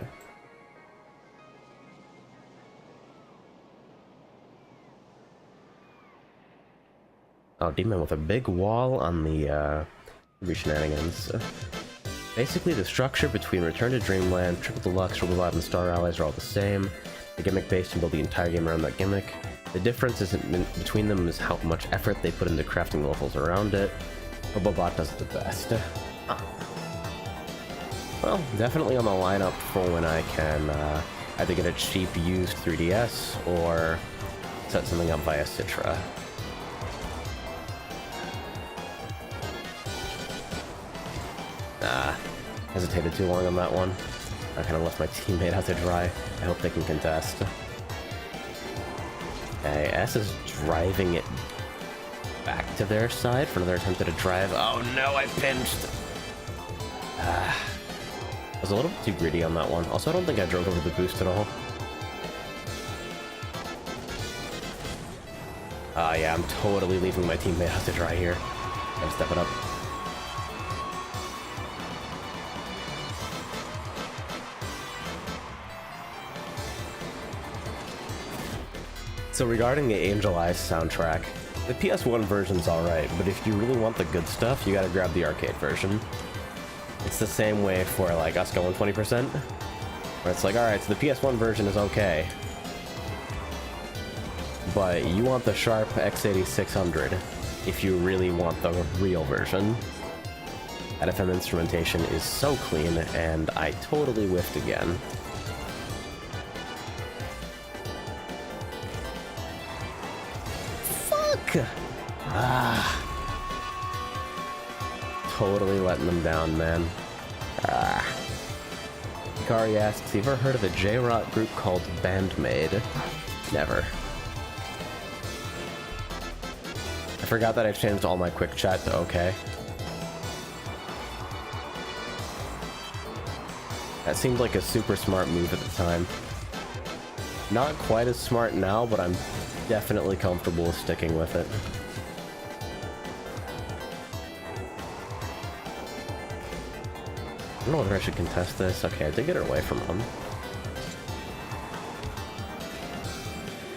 Oh, Demon with a big wall on the shenanigans. Basically, the structure between Return to Dreamland, Triple Deluxe, Triple Live, and Star Allies are all the same. The gimmick based and build the entire game around that gimmick. The difference between them is how much effort they put into crafting levels around it. Robobot does it the best. Well, definitely on the lineup for when I can either get a cheap used 3DS or set something up via Citra. Hesitated too long on that one. I kind of left my teammate out to dry. I hope they can contest. Okay, S is driving it back to their side for another attempt at a drive. Oh no, I pinched! I was a little bit too greedy on that one. Also, I don't think I drove over the boost at all. Yeah, I'm totally leaving my teammate out to dry here. Gotta step it up. So regarding the Angel Eyes soundtrack, the PS1 version's alright, but if you really want the good stuff, you gotta grab the arcade version. It's the same way for like us going 20%, where it's like, alright, so the PS1 version is okay, but you want the Sharp X8600 if you really want the real version. That FM instrumentation is so clean, and I totally whiffed again. Totally letting them down, man. Hikari asks, you ever heard of a J-Rock group called Bandmade? Never. I forgot that I changed all my quick chat to okay. That seemed like a super smart move at the time. Not quite as smart now, but I'm definitely comfortable with sticking with it. I don't know whether I should contest this. Okay, I did get her away from him.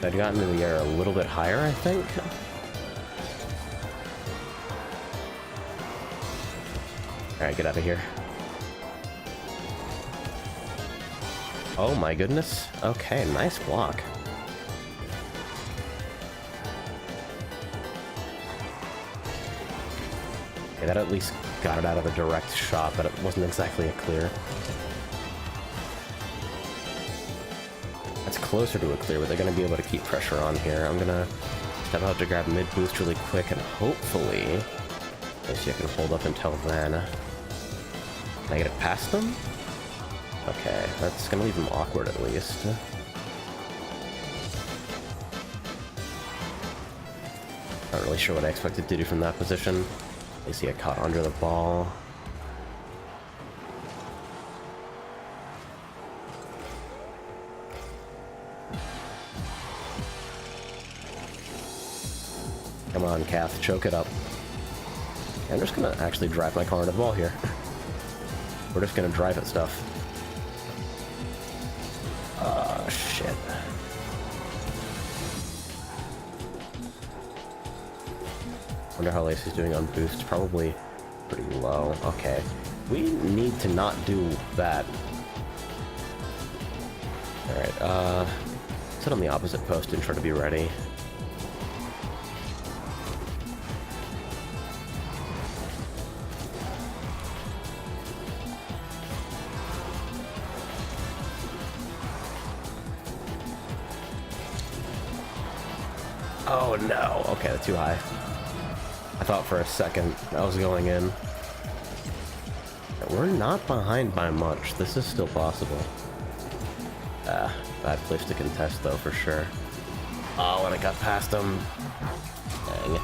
I'd gotten into the air a little bit higher, I think. Alright, get out of here. Oh my goodness. Okay, nice block. Okay, that at least got it out of a direct shot, but it wasn't exactly a clear. That's closer to a clear, but they're going to be able to keep pressure on here. I'm going to step out to grab mid boost really quick, and hopefully, I guess you can hold up until then. Can I get it past them? Okay, that's going to leave them awkward at least. Not really sure what I expected to do from that position. They see I caught under the ball. Come on, Kath, choke it up. I'm just gonna actually drive my car into the ball here. We're just gonna drive at stuff. Shit. Wonder how Lacey's doing on boost. Probably pretty low. Okay. We need to not do that. Alright, sit on the opposite post and try to be ready. Oh no. Okay, that's too high. I thought for a second I was going in. We're not behind by much. This is still possible. Bad place to contest though, for sure. Oh, and I got past him. Dang.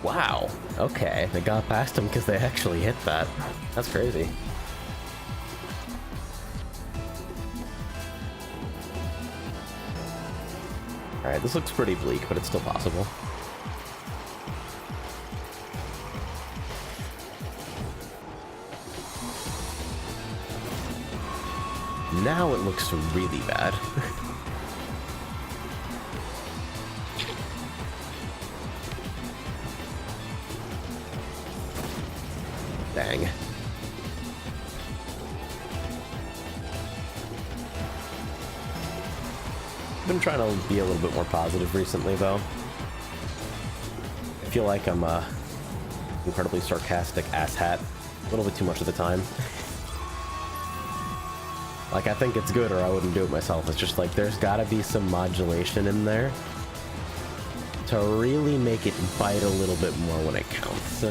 Wow. Okay, they got past him because they actually hit that. That's crazy. Alright, this looks pretty bleak, but it's still possible. Now it looks really bad. Dang. I've been trying to be a little bit more positive recently, though. I feel like I'm incredibly sarcastic asshat a little bit too much of the time. Like, I think it's good or I wouldn't do it myself. It's just like, there's gotta be some modulation in there to really make it bite a little bit more when it counts.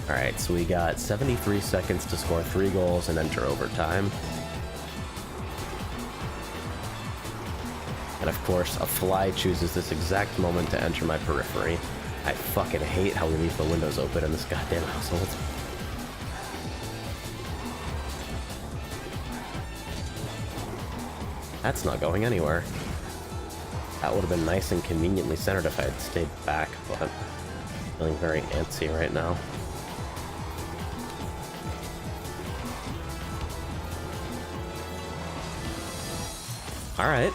Alright, so we got 73 seconds to score 3 goals and enter overtime. And of course, a fly chooses this exact moment to enter my periphery. I fucking hate how we leave the windows open in this goddamn household. That's not going anywhere. That would have been nice and conveniently centered if I had stayed back, but I'm feeling very antsy right now. Alright.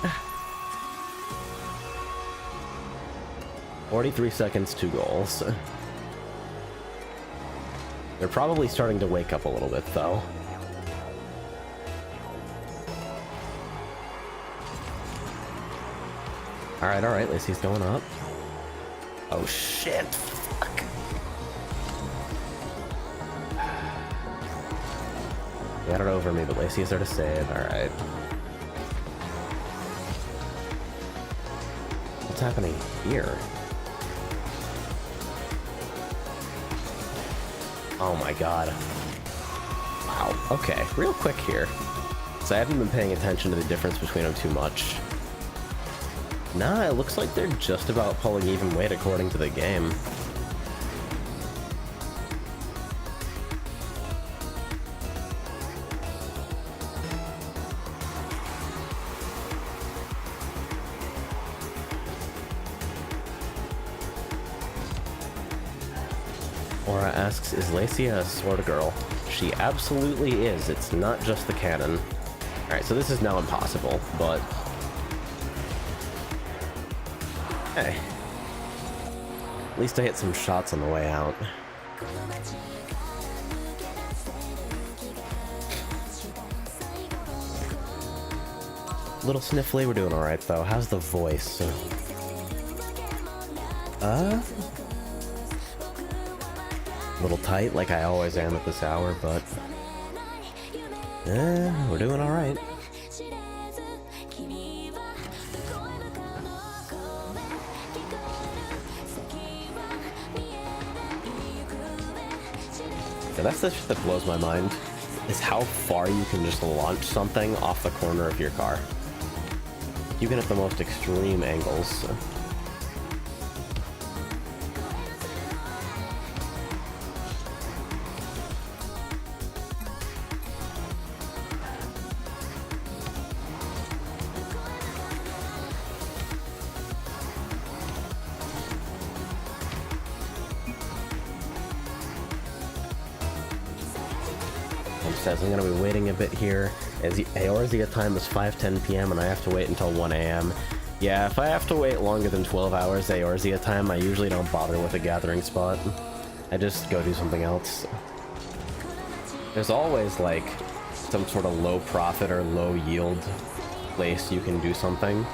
43 seconds, 2 goals. They're probably starting to wake up a little bit, though. Alright, Lacey's going up. Oh shit, fuck. He got it over me, but Lacey is there to save. Alright. What's happening here? Oh my god. Wow, okay, real quick here. So I haven't been paying attention to the difference between them too much. Nah, it looks like they're just about pulling even weight according to the game. Aura asks, is Lacey a sword girl? She absolutely is. It's not just the cannon. Alright, so this is now impossible, but... hey. At least I hit some shots on the way out. Little Sniffly, we're doing alright though. How's the voice? A little tight, like I always am at this hour, but we're doing alright. Yeah, that's the shit that blows my mind, is how far you can just launch something off the corner of your car. You can hit the most extreme angles. Says I'm going to be waiting a bit here, as the Eorzea time is 5:10 p.m. and I have to wait until 1 a.m. Yeah, if I have to wait longer than 12 hours Eorzea time, I usually don't bother with a gathering spot. I just go do something else. There's always, like, some sort of low profit or low yield place you can do something.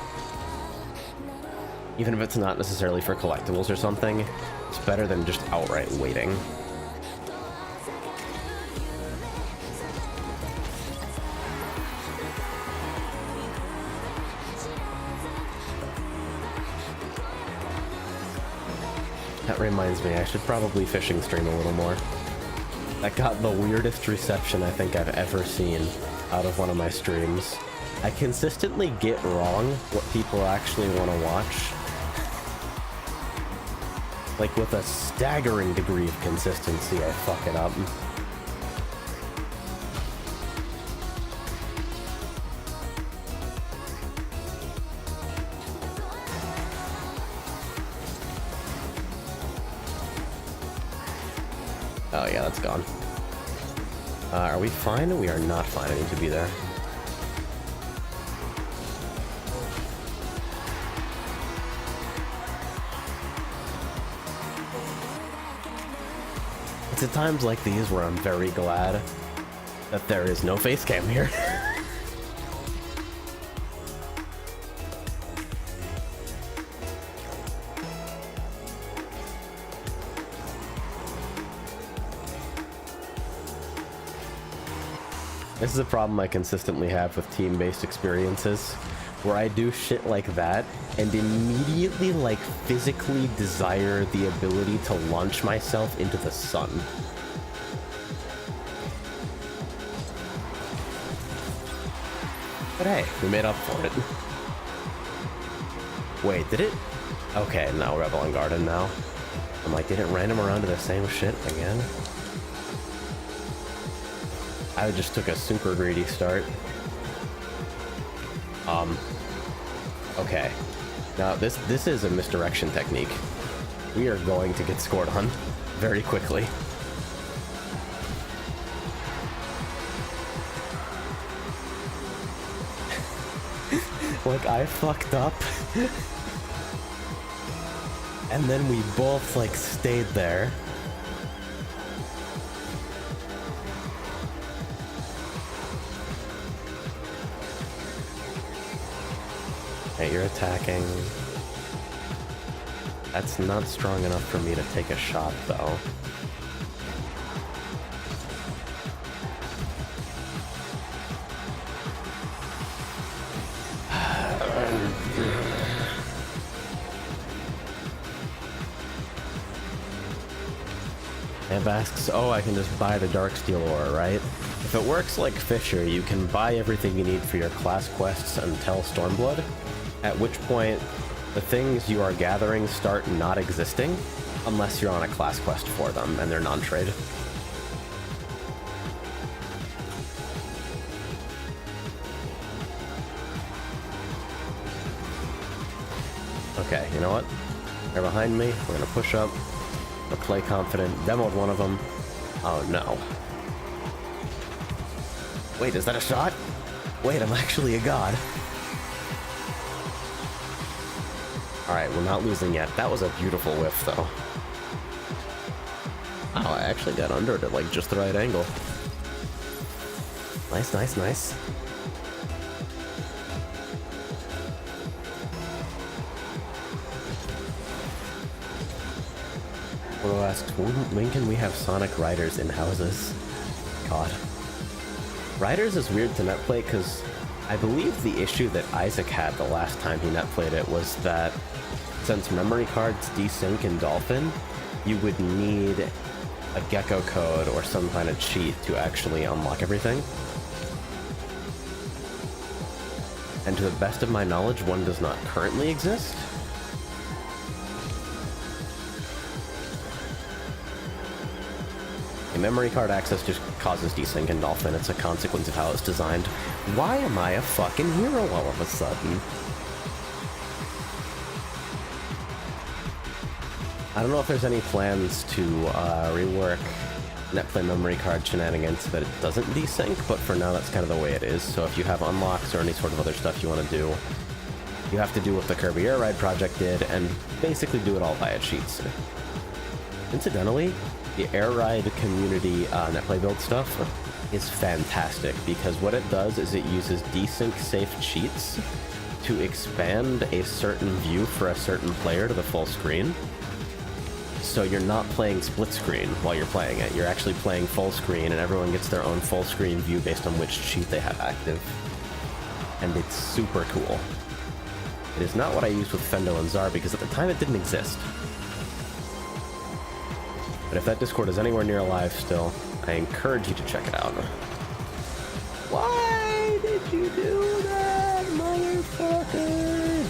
Even if it's not necessarily for collectibles or something, it's better than just outright waiting. That reminds me, I should probably fishing stream a little more. That got the weirdest reception I think I've ever seen out of one of my streams. I consistently get wrong what people actually want to watch. Like, with a staggering degree of consistency, I fuck it up. Oh yeah, that's gone. Are we fine? We are not fine. I need to be there. It's at times like these where I'm very glad that there is no face cam here. This is a problem I consistently have with team-based experiences, where I do shit like that and immediately, like, physically desire the ability to launch myself into the sun. But hey, we made up for it. Wait, did it? Okay, now Revel Garden now. I'm like, did it random around to the same shit again? I just took a super greedy start. Okay. Now, this is a misdirection technique. We are going to get scored on very quickly. Like, I fucked up. And then we both, like, stayed there. You're attacking. That's not strong enough for me to take a shot, though. Ev asks, oh, I can just buy the Darksteel Ore, right? If it works like Fisher, you can buy everything you need for your class quests until Stormblood, at which point the things you are gathering start not existing unless you're on a class quest for them and they're non-trade. Okay, you know what? They're behind me. We're gonna push up. We're gonna play confident. Demoed one of them. Oh no. Wait, is that a shot? Wait, I'm actually a god. Alright, we're not losing yet. That was a beautiful whiff, though. Oh, I actually got under it at, like, just the right angle. Nice, nice, nice. Well, asks, when can we have Sonic Riders in houses? God. Riders is weird to netplay because I believe the issue that Isaac had the last time he netplayed it was that since memory cards desync in Dolphin, you would need a Gecko code or some kind of cheat to actually unlock everything. And to the best of my knowledge, one does not currently exist. The memory card access just causes desync in Dolphin. It's a consequence of how it's designed. Why am I a fucking hero all of a sudden? I don't know if there's any plans to rework netplay memory card shenanigans so that it doesn't desync, but for now that's kind of the way it is. So if you have unlocks or any sort of other stuff you want to do, you have to do what the Kirby Air Ride project did and basically do it all via cheats. Incidentally, the Air Ride community netplay build stuff is fantastic because what it does is it uses desync safe cheats to expand a certain view for a certain player to the full screen. So you're not playing split screen while you're playing it. You're actually playing full screen and everyone gets their own full screen view based on which cheat they have active. And it's super cool. It is not what I used with Fendo and Czar because at the time it didn't exist. But if that Discord is anywhere near alive still, I encourage you to check it out. Why did you do that, motherfucker?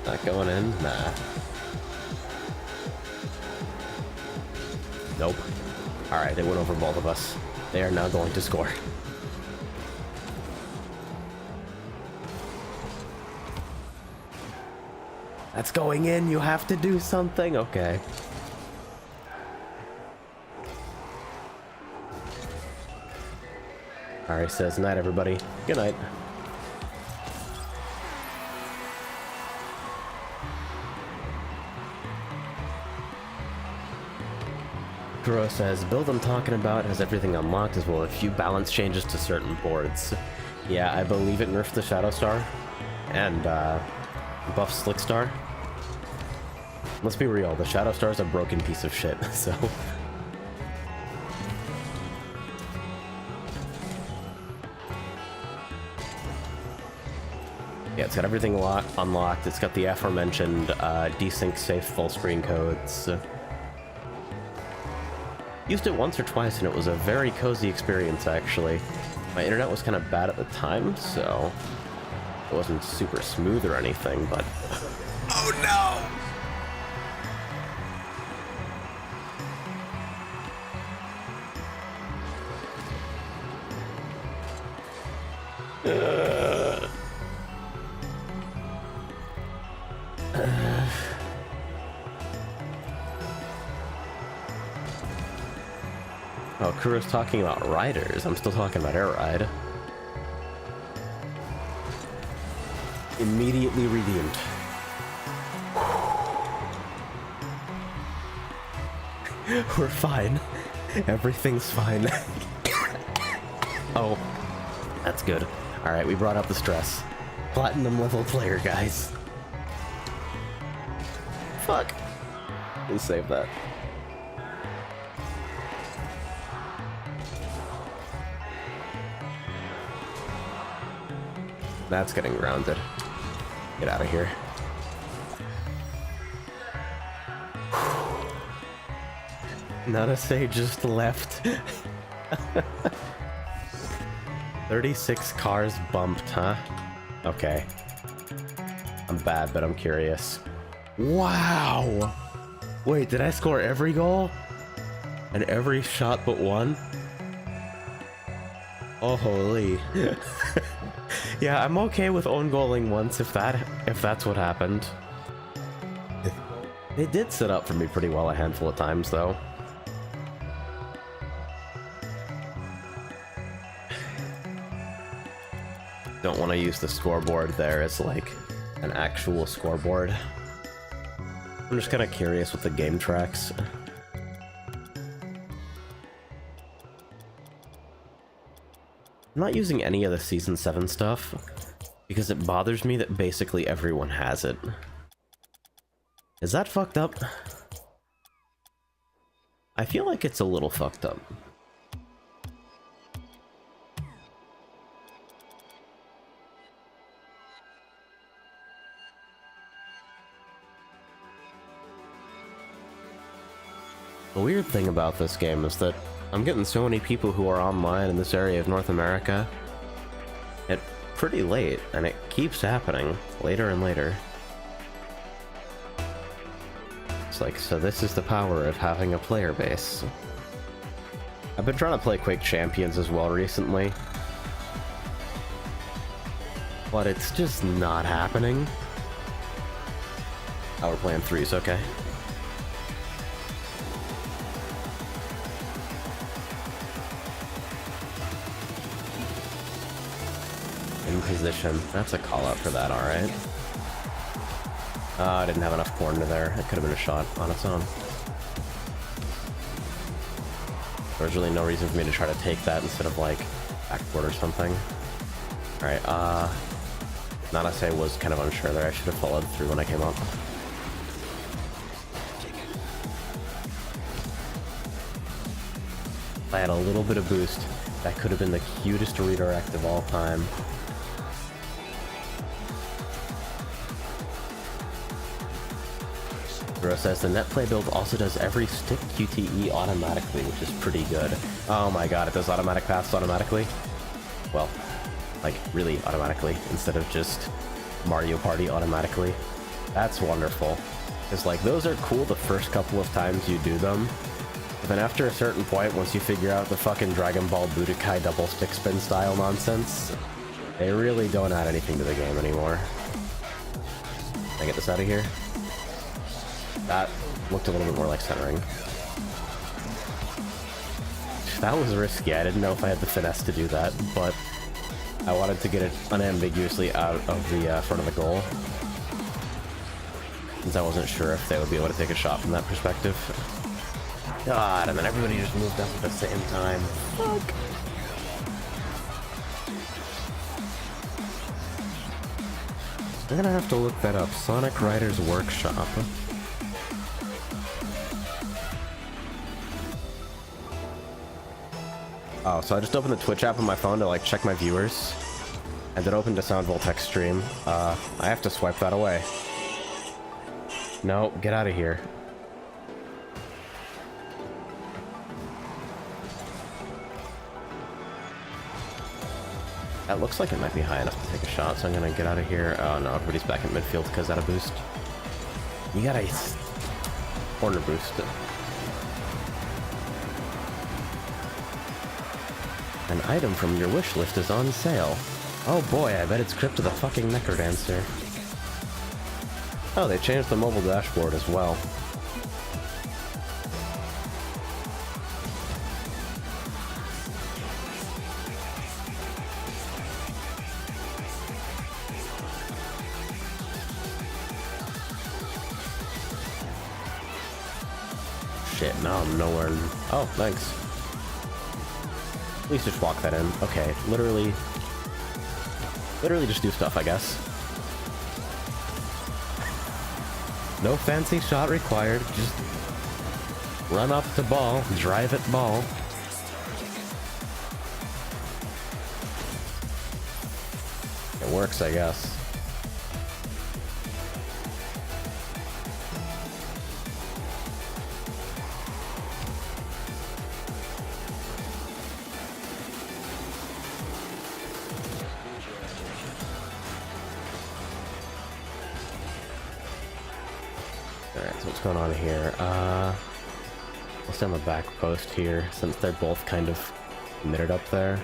Not going in? Nah. Nope. Alright, they went over both of us. They are now going to score. That's going in, you have to do something? Okay. Alright, says night everybody. Good night. Kuro says, build I'm talking about has everything unlocked as well as a few balance changes to certain boards. Yeah, I believe it nerfed the Shadow Star and buffed Slick Star. Let's be real, the Shadow Star is a broken piece of shit, so... Yeah, it's got everything unlocked. It's got the aforementioned desync safe full screen codes. Used it once or twice and it was a very cozy experience, actually. My internet was kind of bad at the time, so it wasn't super smooth or anything, but... Oh no! Oh, Kuro's talking about riders. I'm still talking about Air Ride. Immediately redeemed. We're fine. Everything's fine. Oh, that's good. Alright, we brought up the stress. Platinum level player, guys. Fuck. Please save that. That's getting grounded. Get out of here. Nanase just left. 36 cars bumped, huh? Okay. I'm bad, but I'm curious. Wow! Wait, did I score every goal? And every shot but one? Oh, holy. Yeah, I'm okay with own goaling once if that's what happened. They did set up for me pretty well a handful of times, though. Don't want to use the scoreboard there as like an actual scoreboard. I'm just kind of curious with the game tracks. I'm not using any of the Season 7 stuff because it bothers me that basically everyone has it. Is that fucked up? I feel like it's a little fucked up. The weird thing about this game is that I'm getting so many people who are online in this area of North America at pretty late, and it keeps happening later and later. It's like, so this is the power of having a player base. I've been trying to play Quake Champions as well recently, but it's just not happening. Oh, we're playing threes, okay. In position. That's a call out for that, alright. I didn't have enough corner there. It could have been a shot on its own. There was really no reason for me to try to take that instead of, like, backboard or something. Alright, Nanase was kind of unsure there. I should have followed through when I came up. If I had a little bit of boost, that could have been the cutest redirect of all time. Says the net play build also does every stick QTE automatically, which is pretty good. Oh my god, it does automatic paths automatically? Well, like really automatically, instead of just Mario Party automatically. That's wonderful. Because like those are cool the first couple of times you do them, but then after a certain point, once you figure out the fucking Dragon Ball Budokai double stick spin style nonsense, they really don't add anything to the game anymore. Can I get this out of here? That looked a little bit more like centering. That was risky. I didn't know if I had the finesse to do that, but I wanted to get it unambiguously out of the front of the goal, since I wasn't sure if they would be able to take a shot from that perspective. God, and then everybody just moved up at the same time. Fuck. I'm gonna have to look that up. Sonic Riders Workshop. Oh, so I just opened the Twitch app on my phone to like check my viewers, and then opened a Sound Voltex stream. I have to swipe that away. No, get out of here. That looks like it might be high enough to take a shot, so I'm gonna get out of here. Oh no, everybody's back in midfield because that a boost. You got a corner boost. An item from your wish list is on sale. Oh boy, I bet it's Crypt of the fucking Necrodancer. Oh, they changed the mobile dashboard as well. Shit, now I'm nowhere. Oh, thanks. At least just walk that in. Okay, literally just do stuff, I guess. No fancy shot required, just run up to ball, drive at ball. It works, I guess. What's going on here? I'll stay on the back post here, since they're both kind of committed up there.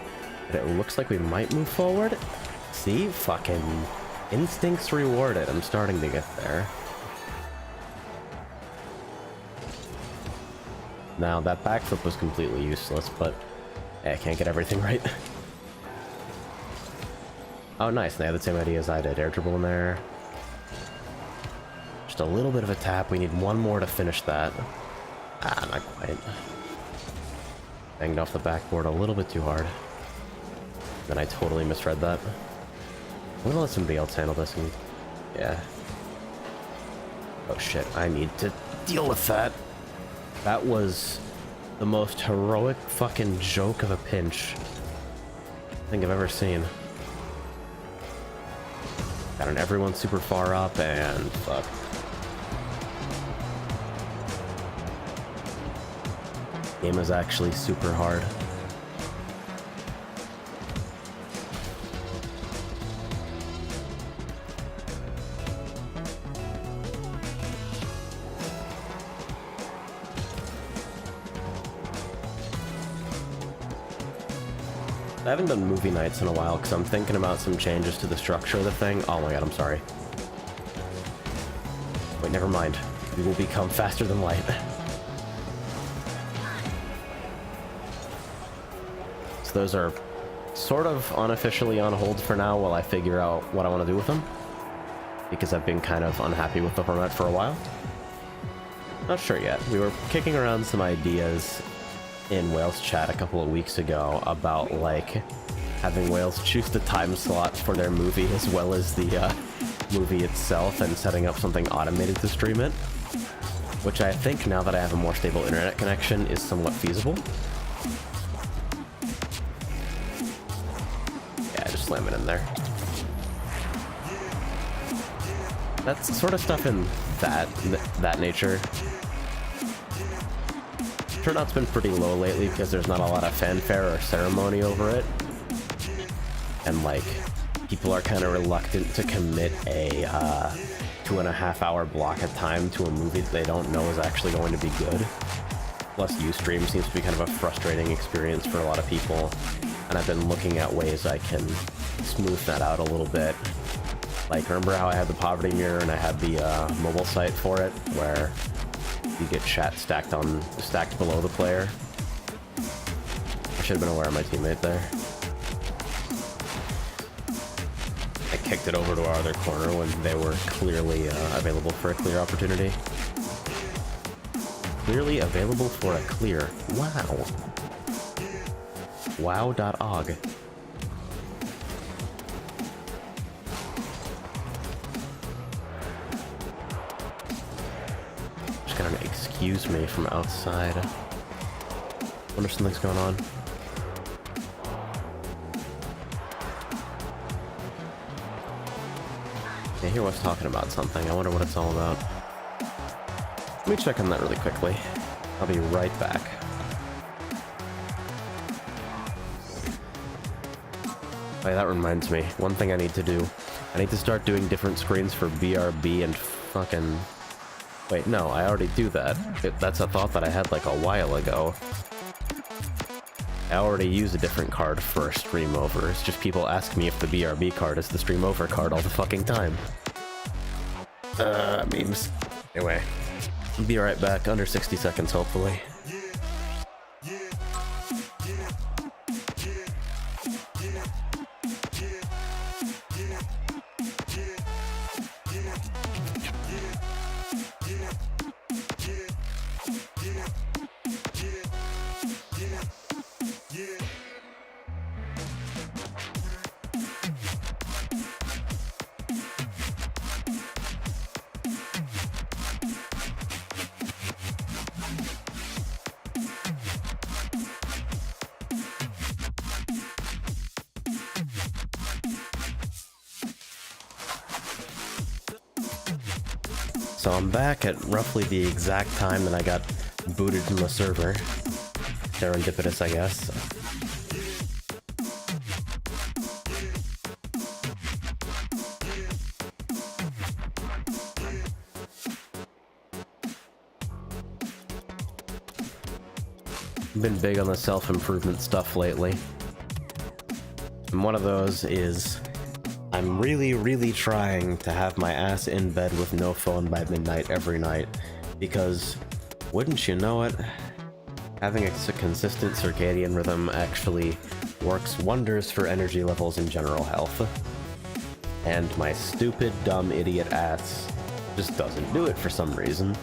But it looks like we might move forward. See? Fucking instincts rewarded. I'm starting to get there. Now, that backflip was completely useless, but I can't get everything right. Oh, nice. They had the same idea as I did. Air dribble in there. Just a little bit of a tap. We need one more to finish that. Ah, not quite. Banged off the backboard a little bit too hard. Then I totally misread that. I'm gonna let somebody else handle this and... yeah. Oh shit, I need to deal with that. That was the most heroic fucking joke of a pinch I think I've ever seen. Got an everyone super far up and fuck. Game is actually super hard. I haven't done movie nights in a while because I'm thinking about some changes to the structure of the thing. Oh my god, I'm sorry. Wait, never mind. We will become faster than light. So those are sort of unofficially on hold for now while I figure out what I want to do with them. Because I've been kind of unhappy with the format for a while. Not sure yet. We were kicking around some ideas in Wales chat a couple of weeks ago about like having Wales choose the time slot for their movie as well as the movie itself and setting up something automated to stream it, which I think now that I have a more stable internet connection is somewhat feasible. Yeah, just slam it in there. That's sort of stuff in that nature. Turnout's been pretty low lately because there's not a lot of fanfare or ceremony over it. And like, people are kind of reluctant to commit a 2.5 hour block of time to a movie that they don't know is actually going to be good. Plus Ustream seems to be kind of a frustrating experience for a lot of people. And I've been looking at ways I can smooth that out a little bit. Like, remember how I had the Poverty Mirror and I had the mobile site for it, where you get chat stacked below the player? I should have been aware of my teammate there. I kicked it over to our other corner when they were clearly available for a clear opportunity. Clearly available for a clear. Wow. Wow.og. Excuse me from outside. Wonder if something's going on. I hear what's talking about something. I wonder what it's all about. Let me check on that really quickly. I'll be right back. Hey, that reminds me. One thing I need to do. I need to start doing different screens for BRB and fucking... Wait, no, I already do that. That's a thought that I had like a while ago. I already use a different card for stream over. It's just people ask me if the BRB card is the stream over card all the fucking time. Memes. Anyway, I'll be right back, under 60 seconds hopefully. So I'm back at roughly the exact time that I got booted from the server. Serendipitous, I guess. Been big on the self-improvement stuff lately. And one of those is I'm really trying to have my ass in bed with no phone by midnight every night, because wouldn't you know it, having a consistent circadian rhythm actually works wonders for energy levels and general health. And my stupid, dumb, idiot ass just doesn't do it for some reason.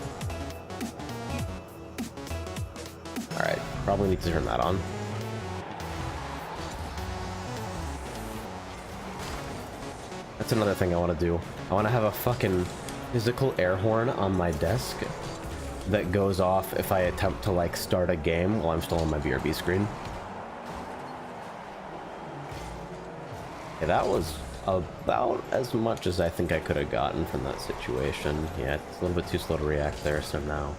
Alright, probably need to turn that on. That's another thing I want to do. I want to have a fucking physical air horn on my desk that goes off if I attempt to like start a game while I'm still on my BRB screen. Yeah, that was about as much as I think I could have gotten from that situation. Yeah, it's a little bit too slow to react there, so now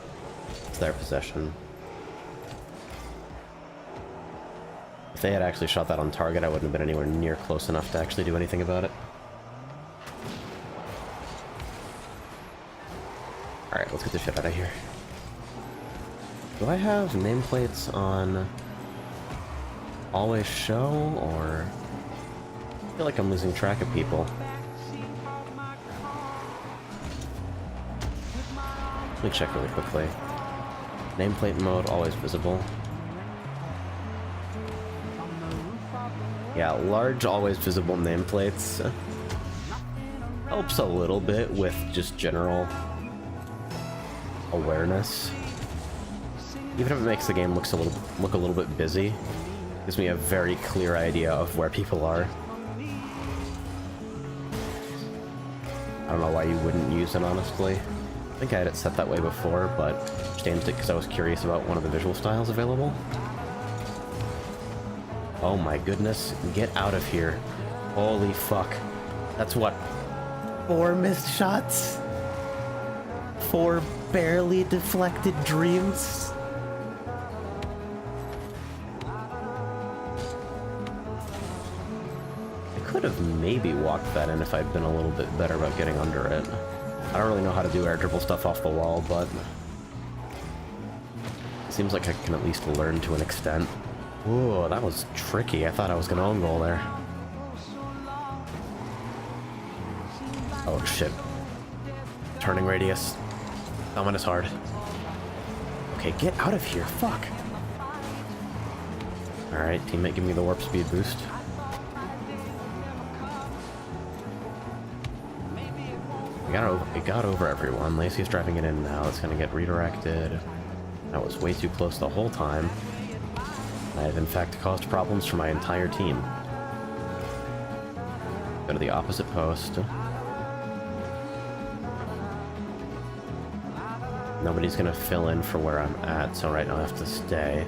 it's their possession. If they had actually shot that on target, I wouldn't have been anywhere near close enough to actually do anything about it. Alright, let's get this shit out of here. Do I have nameplates on always show, or... I feel like I'm losing track of people. Let me check really quickly. Nameplate mode, always visible. Yeah, large, always visible nameplates helps a little bit with just general awareness. Even if it makes the game look a little bit busy, gives me a very clear idea of where people are. I don't know why you wouldn't use it, honestly. I think I had it set that way before, but changed it because I was curious about one of the visual styles available. Oh my goodness, get out of here. Holy fuck. That's what? 4 missed shots? 4 barely deflected dreams? I could have maybe walked that in if I'd been a little bit better about getting under it. I don't really know how to do air dribble stuff off the wall, but it seems like I can at least learn to an extent. Whoa, that was tricky. I thought I was gonna own goal there. Oh shit. Turning radius. Coming is hard. Okay, get out of here. Fuck. Alright, teammate, give me the warp speed boost. It got over everyone. Lacey's driving it in now. It's gonna get redirected. That was way too close the whole time. I have in fact caused problems for my entire team. Go to the opposite post. Nobody's gonna fill in for where I'm at, so right now I have to stay.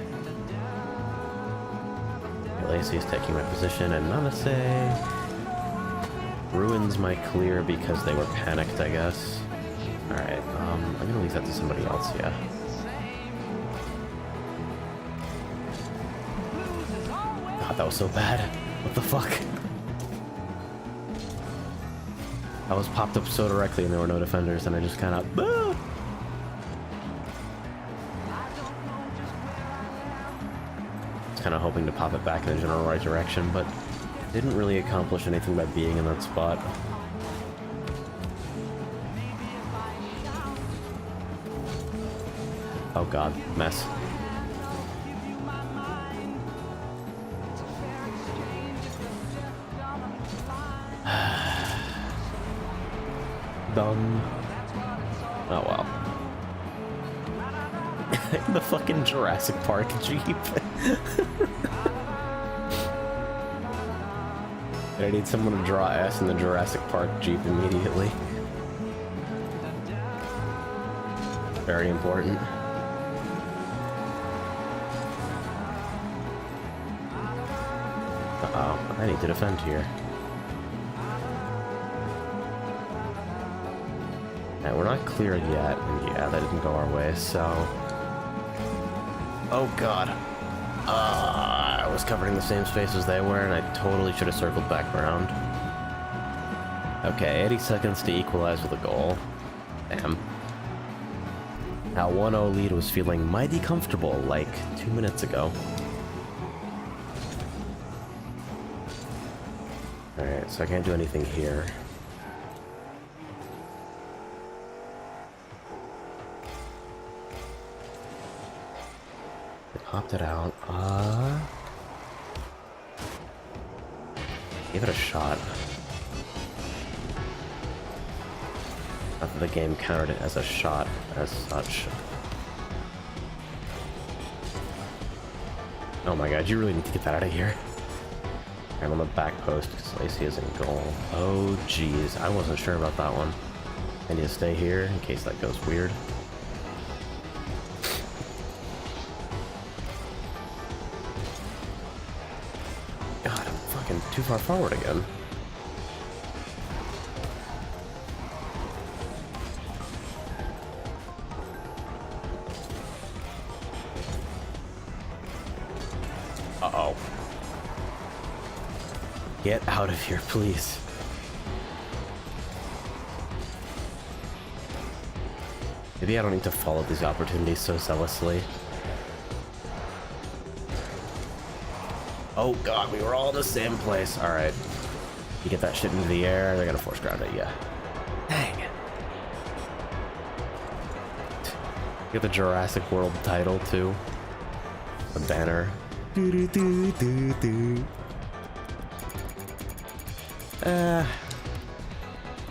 Lacey is taking my position, and Nanase ruins my clear because they were panicked, I guess. Alright, I'm gonna leave that to somebody else, yeah. God, that was so bad. What the fuck? I was popped up so directly and there were no defenders, and I just kind of... Ah! I was kind of hoping to pop it back in the general right direction, but didn't really accomplish anything by being in that spot. Oh god, mess. Done. Oh well. The fucking Jurassic Park Jeep. I need someone to draw S in the Jurassic Park Jeep immediately. Very important. Uh-oh, I need to defend here. Alright, we're not clear yet, and yeah, that didn't go our way, so... Oh god. I was covering the same space as they were, and I totally should have circled back around. Okay, 80 seconds to equalize with a goal. Damn. That 1-0 lead was feeling mighty comfortable like 2 minutes ago. Alright, so I can't do anything here. Popped it out. Give it a shot. Not that the game counted it as a shot as such. Oh my god, you really need to get that out of here. I'm on the back post because Lacey is in goal. Oh jeez, I wasn't sure about that one. I need to stay here in case that goes weird. God, I'm fucking too far forward again. Uh-oh. Get out of here, please. Maybe I don't need to follow these opportunities so zealously. Oh god, we were all in the same place. Alright. You get that shit into the air, they're gonna force ground it, yeah. Dang. Get the Jurassic World title, too. The banner.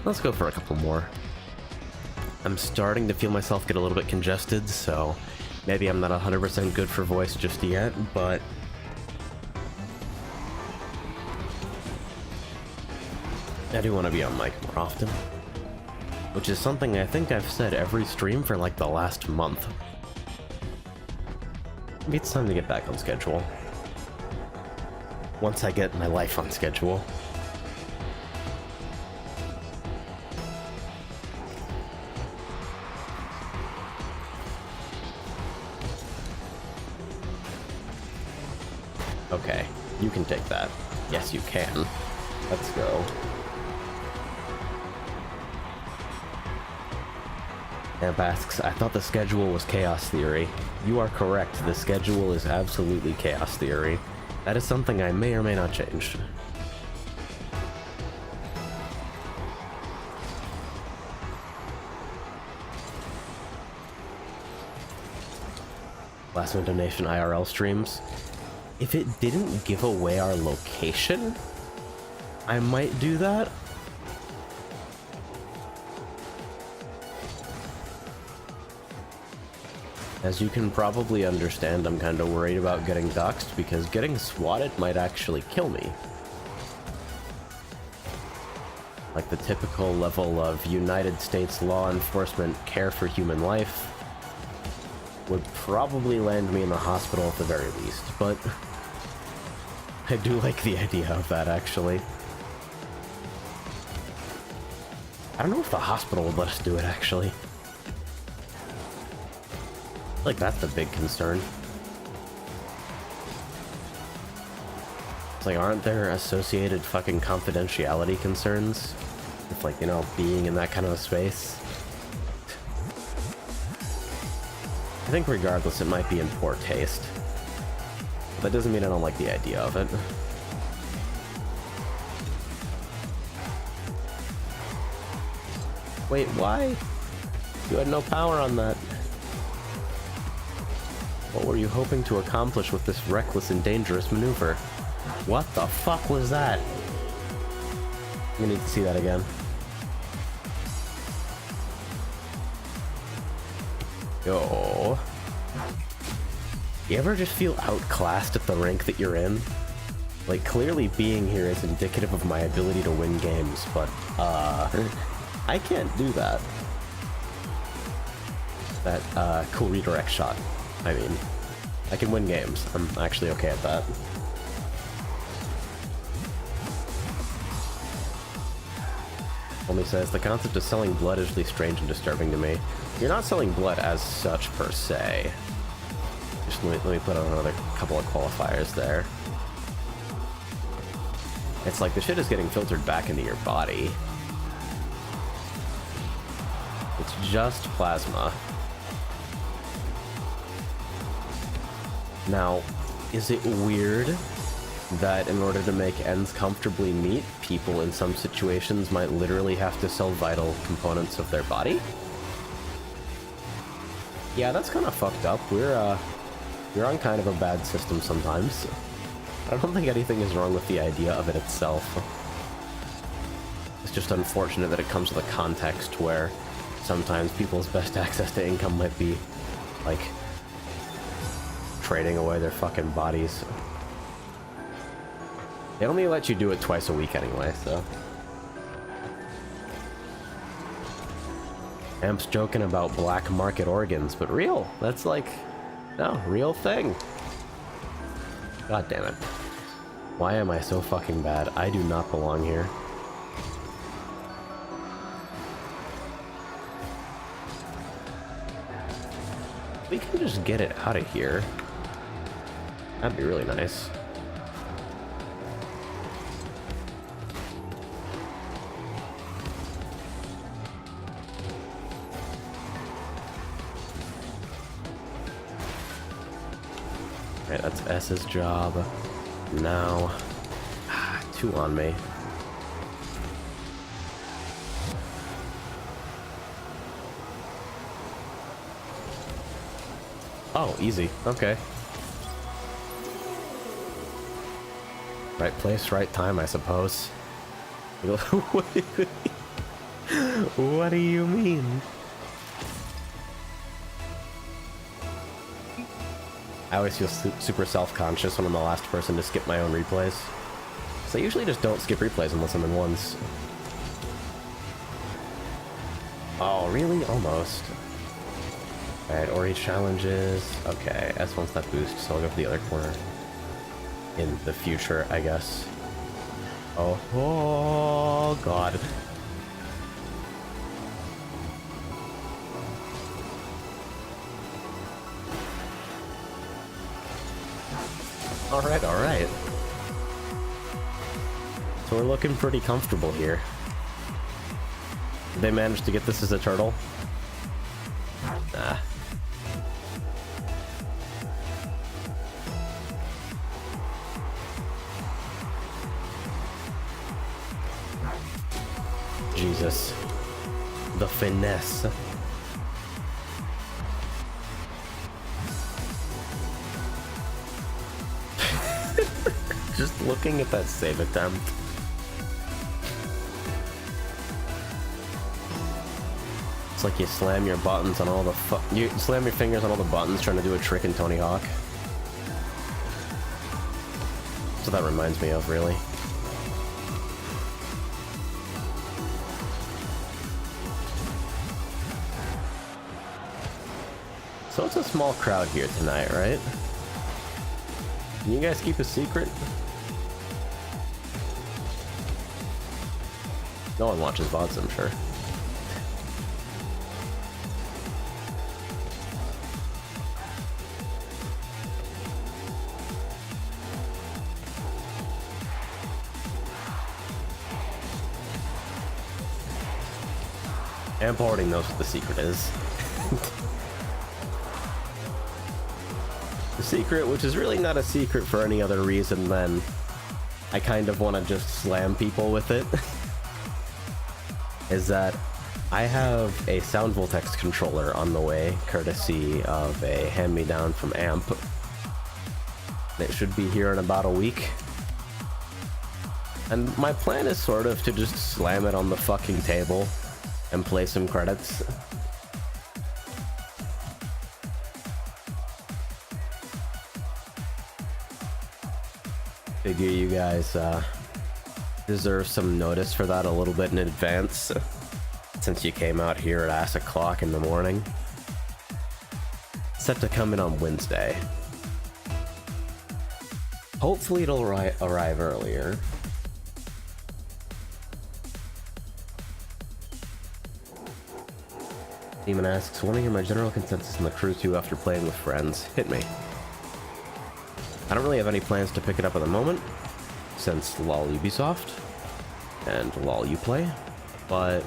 Let's go for a couple more. I'm starting to feel myself get a little bit congested, so maybe I'm not 100% good for voice just yet, but I do want to be on mic more often, which is something I think I've said every stream for like the last month. Maybe it's time to get back on schedule. Once I get my life on schedule. Okay, you can take that. Yes, you can. Let's go. Amp asks, I thought the schedule was chaos theory. You are correct, the schedule is absolutely chaos theory. That is something I may or may not change. Last minute donation IRL streams. If it didn't give away our location, I might do that. As you can probably understand, I'm kind of worried about getting doxxed because getting swatted might actually kill me. Like the typical level of United States law enforcement care for human life would probably land me in the hospital at the very least, but I do like the idea of that, actually. I don't know if the hospital would let us do it, actually. Like, that's the big concern. It's like, aren't there associated fucking confidentiality concerns with, like, you know, being in that kind of a space? I think regardless, it might be in poor taste. That doesn't mean I don't like the idea of it. Wait, why? You had no power on that. What were you hoping to accomplish with this reckless and dangerous maneuver? What the fuck was that? We need to see that again. Yo. You ever just feel outclassed at the rank that you're in? Like, clearly being here is indicative of my ability to win games, but, I can't do that. That, cool redirect shot. I mean, I can win games. I'm actually okay at that. Only says, the concept of selling blood is really strange and disturbing to me. You're not selling blood as such, per se. Just let me put on another couple of qualifiers there. It's like the shit is getting filtered back into your body. It's just plasma. Now, is it weird that in order to make ends comfortably meet, people in some situations might literally have to sell vital components of their body? Yeah, that's kind of fucked up. We're on kind of a bad system sometimes. I don't think anything is wrong with the idea of it itself. It's just unfortunate that it comes with a context where sometimes people's best access to income might be, like, trading away their fucking bodies. They only let you do it twice a week anyway, so. Amp's joking about black market organs, but real. That's like, no, real thing. God damn it. Why am I so fucking bad? I do not belong here. We can just get it out of here. That'd be really nice. Right, that's S's job. Now, 2 on me. Oh, easy. Okay. Right place, right time, I suppose. What do you mean? I always feel super self-conscious when I'm the last person to skip my own replays. So I usually just don't skip replays unless I'm in ones. Oh, really? Almost. Alright, Ori challenges. Okay, S wants that boost, so I'll go for the other corner. In the future, I guess. Oh god. Alright, alright. So we're looking pretty comfortable here. Did they manage to get this as a turtle? Nah. Jesus. The finesse. Just looking at that save attempt. It's like you slam your buttons on all the you slam your fingers on all the buttons trying to do a trick in Tony Hawk. That's what that reminds me of, really. So it's a small crowd here tonight, right? Can you guys keep a secret? No one watches VODs, I'm sure. Amp already knows what the secret is. The secret, which is really not a secret for any other reason than I kind of want to just slam people with it, is that I have a Sound Voltex controller on the way, courtesy of a hand-me-down from Amp. It should be here in about a week. And my plan is sort of to just slam it on the fucking table and play some credits. Figure you guys deserve some notice for that a little bit in advance, since you came out here at ass o'clock in the morning. Set to come in on Wednesday. Hopefully it'll arrive earlier. Demon asks, want to hear my general consensus on the Crew 2 after playing with friends? Hit me. I don't really have any plans to pick it up at the moment, since lol Ubisoft and lol Uplay, but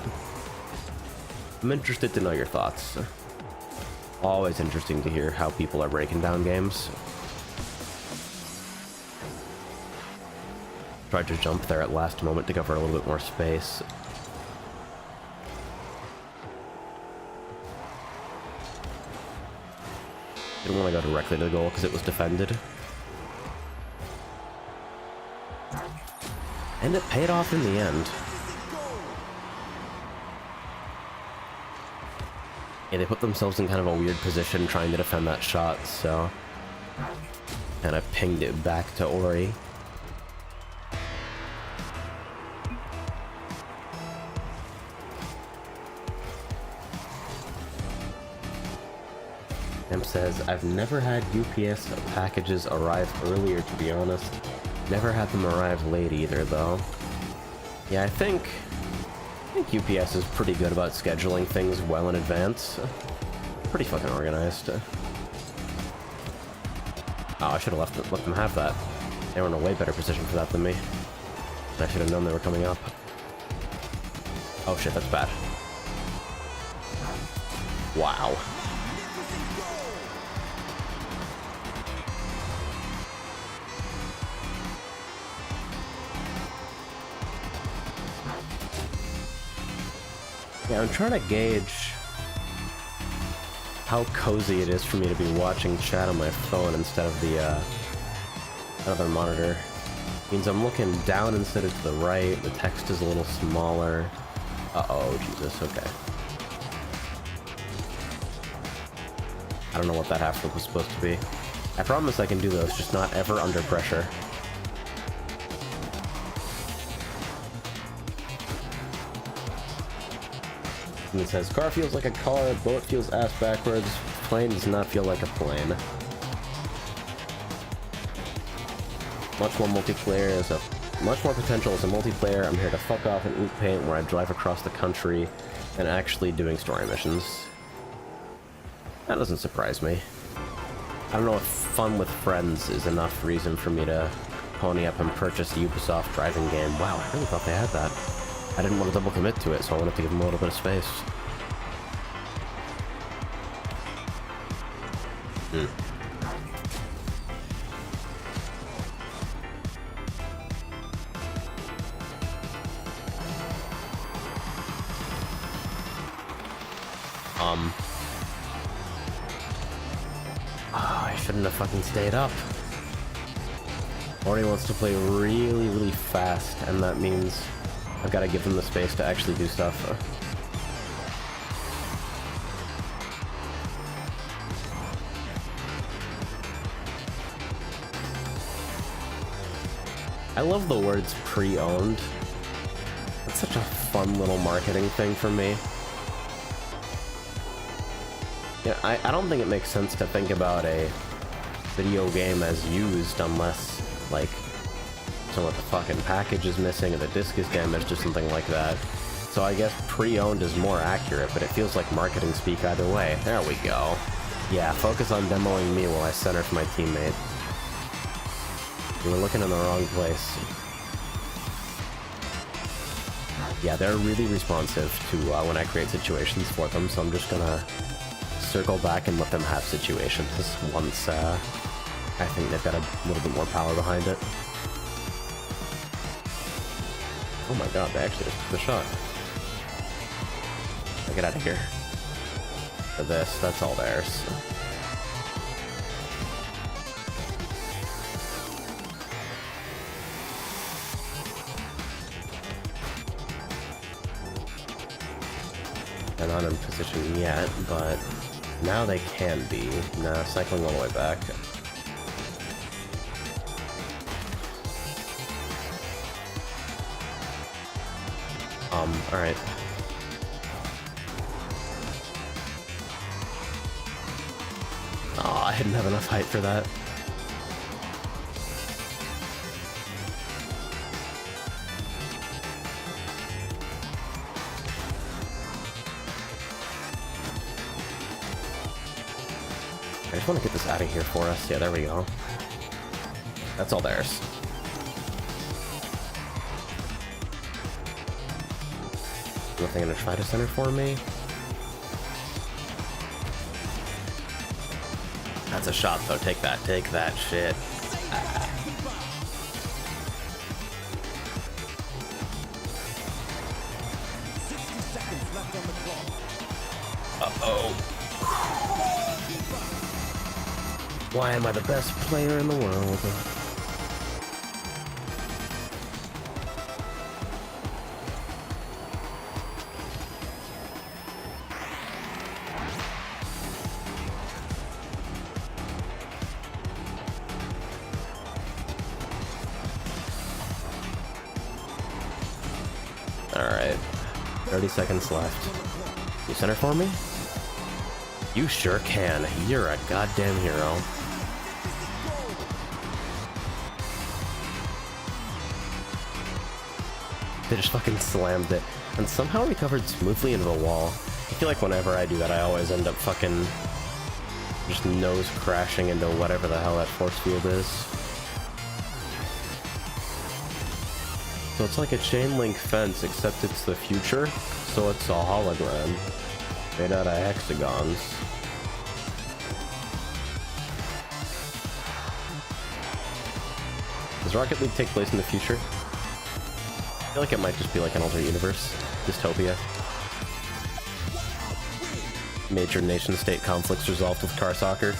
I'm interested to know your thoughts. Always interesting to hear how people are breaking down games. Tried to jump there at last moment to cover a little bit more space. Didn't want to go directly to the goal because it was defended. And it paid off in the end. Yeah, they put themselves in kind of a weird position trying to defend that shot, so... And I pinged it back to Ori. Imp says, I've never had UPS packages arrive earlier, to be honest. Never had them arrive late either, though. Yeah, I think UPS is pretty good about scheduling things well in advance. Pretty fucking organized. Oh, I should have let them have that. They were in a way better position for that than me. I should have known they were coming up. Oh shit, that's bad. Wow. Yeah, I'm trying to gauge how cozy it is for me to be watching chat on my phone instead of the other monitor. Means I'm looking down instead of to the right, the text is a little smaller. Uh-oh, Jesus, okay. I don't know what that half flip was supposed to be. I promise I can do those, just not ever under pressure. And it says, car feels like a car, boat feels ass backwards, plane does not feel like a plane. Much more multiplayer as a much more potential as a multiplayer. I'm here to fuck off and eat paint where I drive across the country and actually doing story missions. That doesn't surprise me. I don't know if fun with friends is enough reason for me to pony up and purchase a Ubisoft driving game. Wow, I really thought they had that. I didn't want to double commit to it, so I wanted to give them a little bit of space. Oh, I shouldn't have fucking stayed up. Ori wants to play really, really fast, and that means I've got to give them the space to actually do stuff. I love the words pre-owned. It's such a fun little marketing thing for me. Yeah, I don't think it makes sense to think about a video game as used unless, like, so what the fucking package is missing or the disc is damaged or something like that. So I guess pre-owned is more accurate, but it feels like marketing speak either way. There we go. Yeah, focus on demoing me while I center for my teammate. You were looking in the wrong place. Yeah, they're really responsive to when I create situations for them, so I'm just gonna circle back and let them have situations once I think they've got a little bit more power behind it. Oh my god, they actually just took the shot. Now get out of here. For this, that's all theirs. They're not in position yet, but now they can be. Nah, cycling all the way back. Alright. Aw, I didn't have enough height for that. I just want to get this out of here for us. Yeah, there we go. That's all theirs. Nothing gonna try to center for me. That's a shot though. Take that. Take that shit. Uh-oh. Why am I the best player in the world? Alright. 30 seconds left. You center for me? You sure can. You're a goddamn hero. They just fucking slammed it, and somehow recovered smoothly into the wall. I feel like whenever I do that, I always end up fucking just nose crashing into whatever the hell that force field is. So it's like a chain link fence, except it's the future, so it's a hologram made out of hexagons. Does Rocket League take place in the future? I feel like it might just be like an alternate universe. Dystopia. Major nation-state conflicts resolved with car soccer.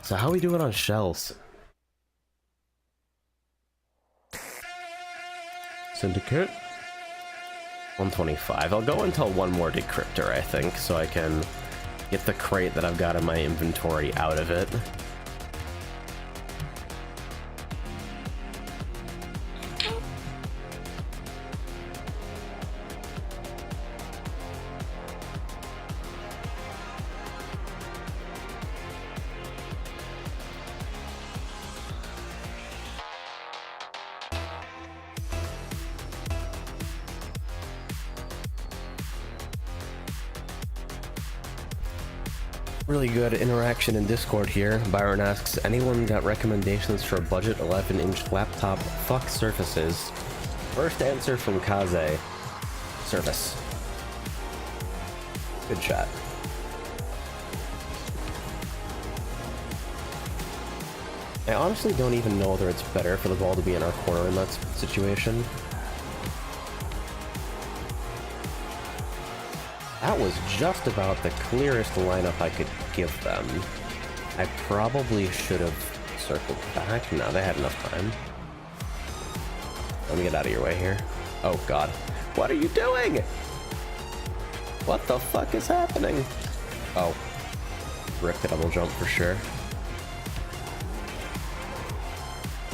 So how are we doing on shells? Syndicate? 125. I'll go until one more decryptor, I think, so I can get the crate that I've got in my inventory out of it. Really good interaction in Discord here. Byron asks, anyone got recommendations for a budget 11-inch laptop? Fuck Surfaces. First answer from Kaze. Surface. Good shot. I honestly don't even know whether it's better for the ball to be in our corner in that situation. That was just about the clearest lineup I could give them. I probably should have circled back. No, they had enough time. Let me get out of your way here. Oh god. What are you doing? What the fuck is happening? Oh. Ripped the double jump for sure.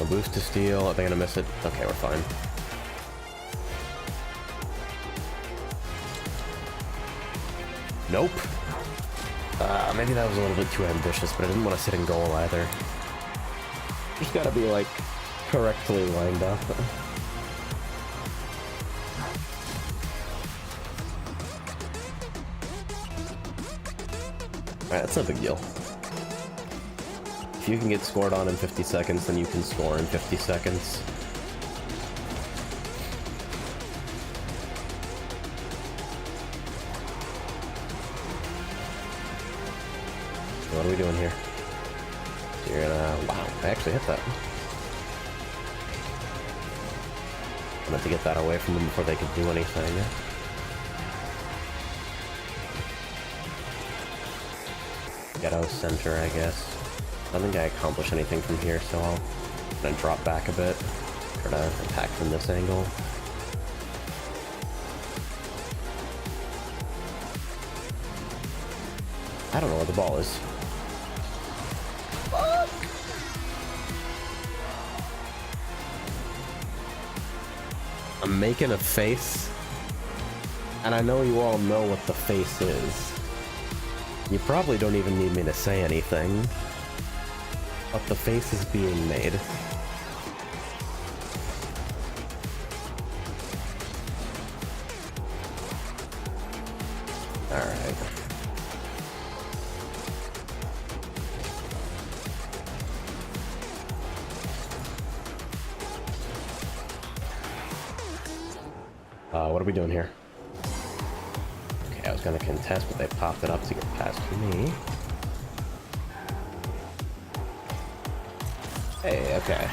A boost to steal. Are they gonna miss it? Okay, we're fine. Nope. Maybe that was a little bit too ambitious, but I didn't want to sit in goal either. Just gotta be, like, correctly lined up. Alright, that's no big deal. If you can get scored on in 50 seconds, then you can score in 50 seconds. What are we doing here? So you're gonna... Wow, I actually hit that. I meant to get that away from them before they could do anything. Ghetto center, I guess. I don't think I accomplished anything from here, so I'll gonna drop back a bit. Try to attack from this angle. I don't know where the ball is. Fuck! I'm making a face, and I know you all know what the face is. You probably don't even need me to say anything, but the face is being made. Alright. What are we doing here? Okay, I was gonna contest, but they popped it up to get past me. Hey, okay.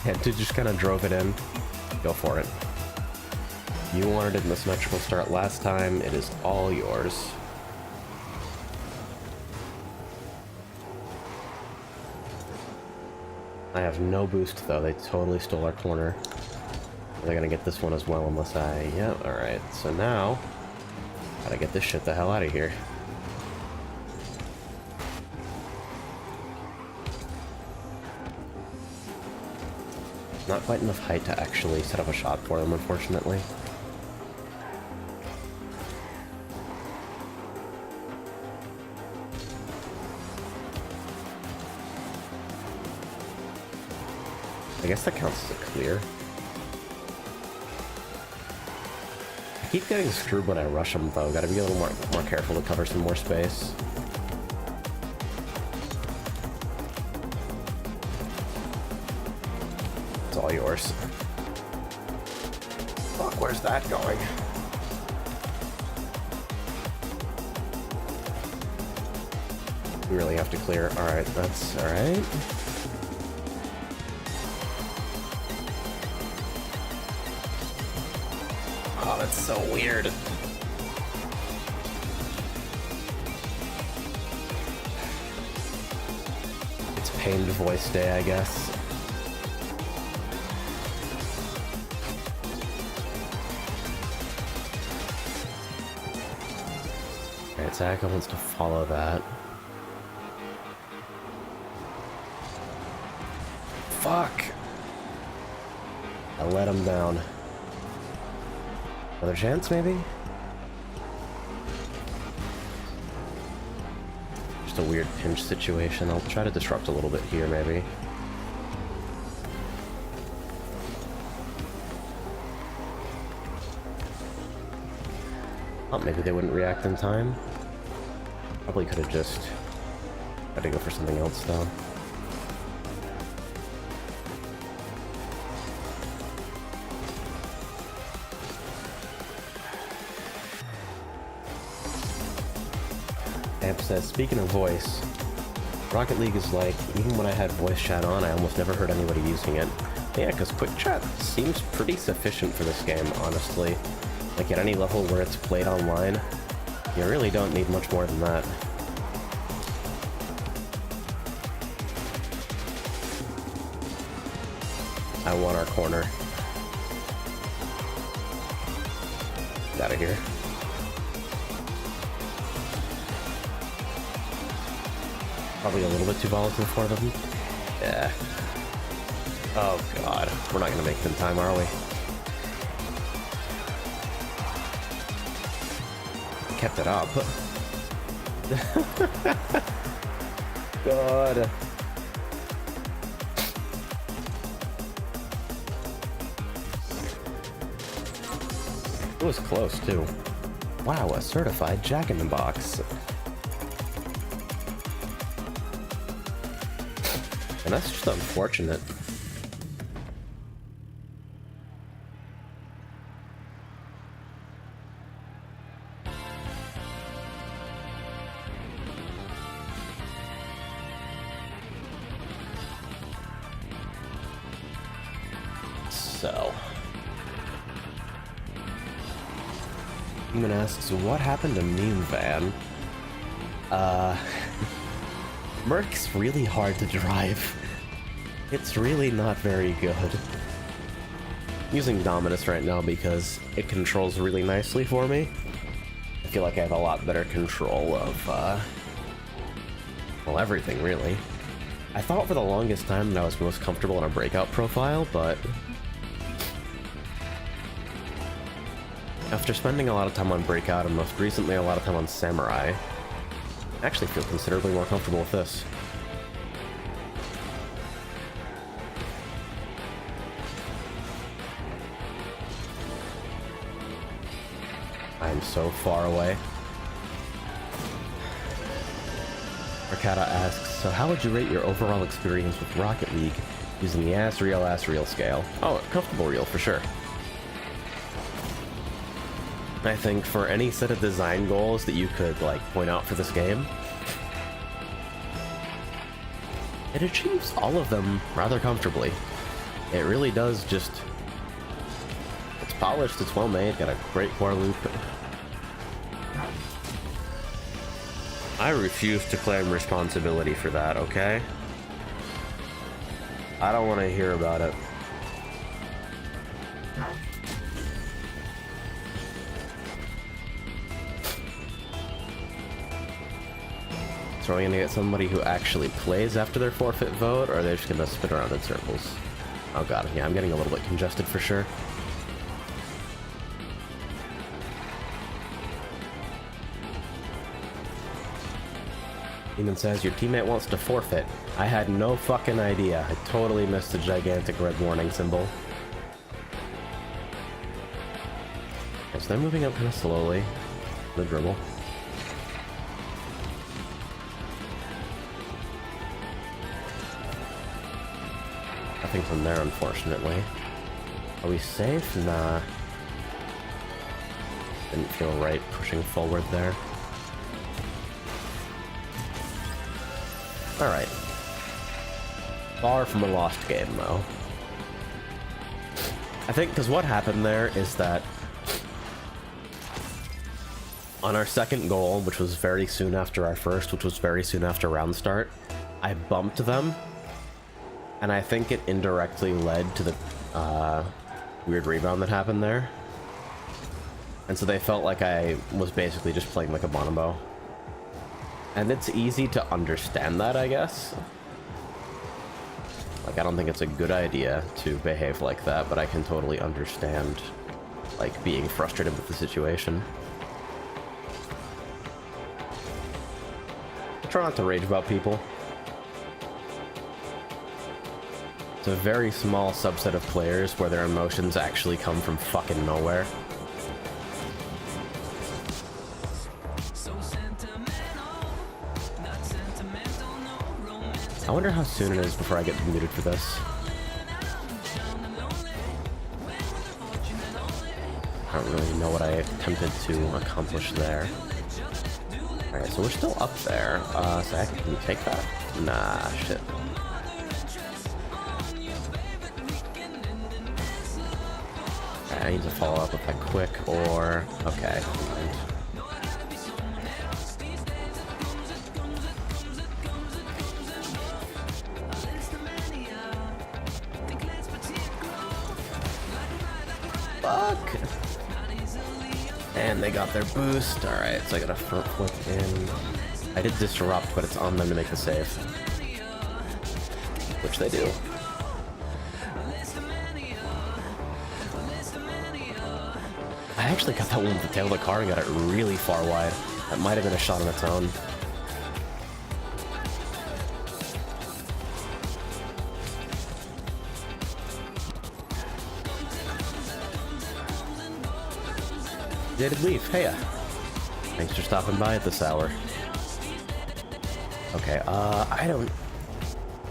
Yeah, dude just kind of drove it in. Go for it. You wanted it in the symmetrical start last time. It is all yours. I have no boost though, they totally stole our corner. They're gonna get this one as well unless I... Yeah, alright. So now, gotta get this shit the hell out of here. Not quite enough height to actually set up a shot for them, unfortunately. I guess that counts as a clear. I keep getting screwed when I rush them, though. Gotta be a little more careful to cover some more space. It's all yours. Fuck, where's that going? We really have to clear. Alright, that's alright. Oh, that's so weird. It's pained voice day, I guess. Alright, Zaka wants to follow that. Fuck! I let him down. Another chance, maybe? Just a weird pinch situation. I'll try to disrupt a little bit here, maybe. Oh, maybe they wouldn't react in time. Probably could have just tried to go for something else, though. Amp says, speaking of voice, Rocket League is like, even when I had voice chat on, I almost never heard anybody using it. Yeah, because quick chat seems pretty sufficient for this game, honestly. Like at any level where it's played online, you really don't need much more than that. I want our corner. Get out of here. Probably a little bit too volatile for them. Yeah. Oh god. We're not gonna make it in time, are we? Kept it up. God. It was close, too. Wow, a certified Jack-in-the-Box. And that's just unfortunate. So. Human asks, what happened to Meme Van? Merc's really hard to drive. It's really not very good. I'm using Dominus right now because it controls really nicely for me. I feel like I have a lot better control of, well, everything, really. I thought for the longest time that I was most comfortable in a Breakout profile, but after spending a lot of time on Breakout and most recently a lot of time on Samurai, I actually feel considerably more comfortable with this. I'm so far away. Arcata asks, so how would you rate your overall experience with Rocket League using the ass real scale? Oh, comfortable real for sure. I think for any set of design goals that you could like point out for this game, it achieves all of them rather comfortably. It really does. Just, it's polished, it's well made, got a great core loop. I refuse to claim responsibility for that, okay? I don't want to hear about it. So are we gonna get somebody who actually plays after their forfeit vote, or are they just gonna spin around in circles? Oh god, yeah, I'm getting a little bit congested for sure. Demon says, your teammate wants to forfeit. I had no fucking idea. I totally missed the gigantic red warning symbol. Okay, so they're moving up kind of slowly. The dribble. Nothing from there, unfortunately. Are we safe? Nah. Didn't feel right pushing forward there. Alright. Far from a lost game, though. I think, because what happened there is that on our second goal, which was very soon after our first, which was very soon after round start, I bumped them, and I think it indirectly led to the weird rebound that happened there. And so they felt like I was basically just playing like a bonobo. And it's easy to understand that, I guess. Like, I don't think it's a good idea to behave like that, but I can totally understand, like, being frustrated with the situation. I try not to rage about people. It's a very small subset of players where their emotions actually come from fucking nowhere. I wonder how soon it is before I get muted for this. I don't really know what I attempted to accomplish there. Alright, so we're still up there. Zach, can you take that? Nah, shit. Alright, I need to follow up with that quick, or... okay. Fuck! And they got their boost. Alright, so I got a front flip in. I did disrupt, but it's on them to make the save. Which they do. I actually got that one with the tail of the car and got it really far wide. That might have been a shot on its own. They did leave. Hey, thanks for stopping by at this hour. Okay, I don't...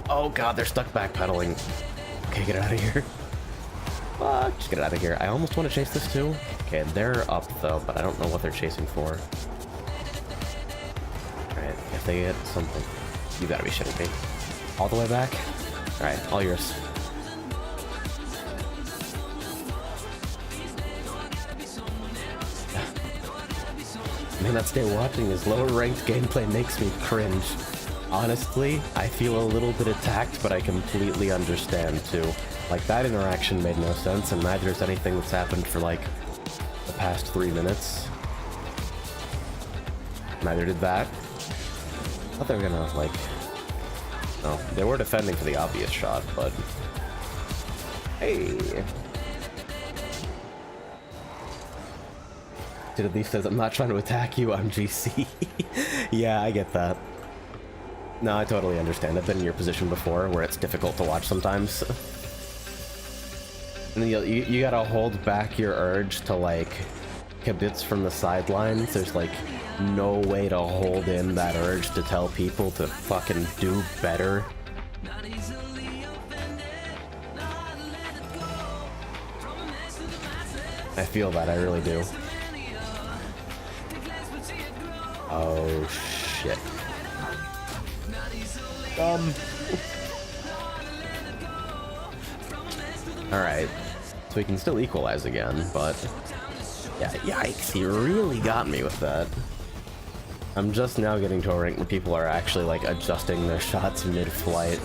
oh god, they're stuck backpedaling. Okay, get out of here. Fuck, just get out of here. I almost want to chase this too. Okay, they're up though, but I don't know what they're chasing for. Alright, if they get something... you gotta be shitting me. All the way back? Alright, all yours. Man, that stay watching is lower ranked gameplay makes me cringe. Honestly, I feel a little bit attacked, but I completely understand too. Like, that interaction made no sense, and neither is anything that's happened for like the past 3 minutes. Neither did that. I thought they were gonna, like... no, they were defending for the obvious shot, but... hey! Dude, at least says, I'm not trying to attack you, I'm GC. Yeah, I get that. No, I totally understand. I've been in your position before, where it's difficult to watch sometimes. And you gotta hold back your urge to, like, kibitz from the sidelines. There's, like, no way to hold in that urge to tell people to fucking do better. I feel that, I really do. Oh, shit. Alright. So we can still equalize again, but... yeah, yikes, he really got me with that. I'm just now getting to a rank where people are actually, like, adjusting their shots mid-flight.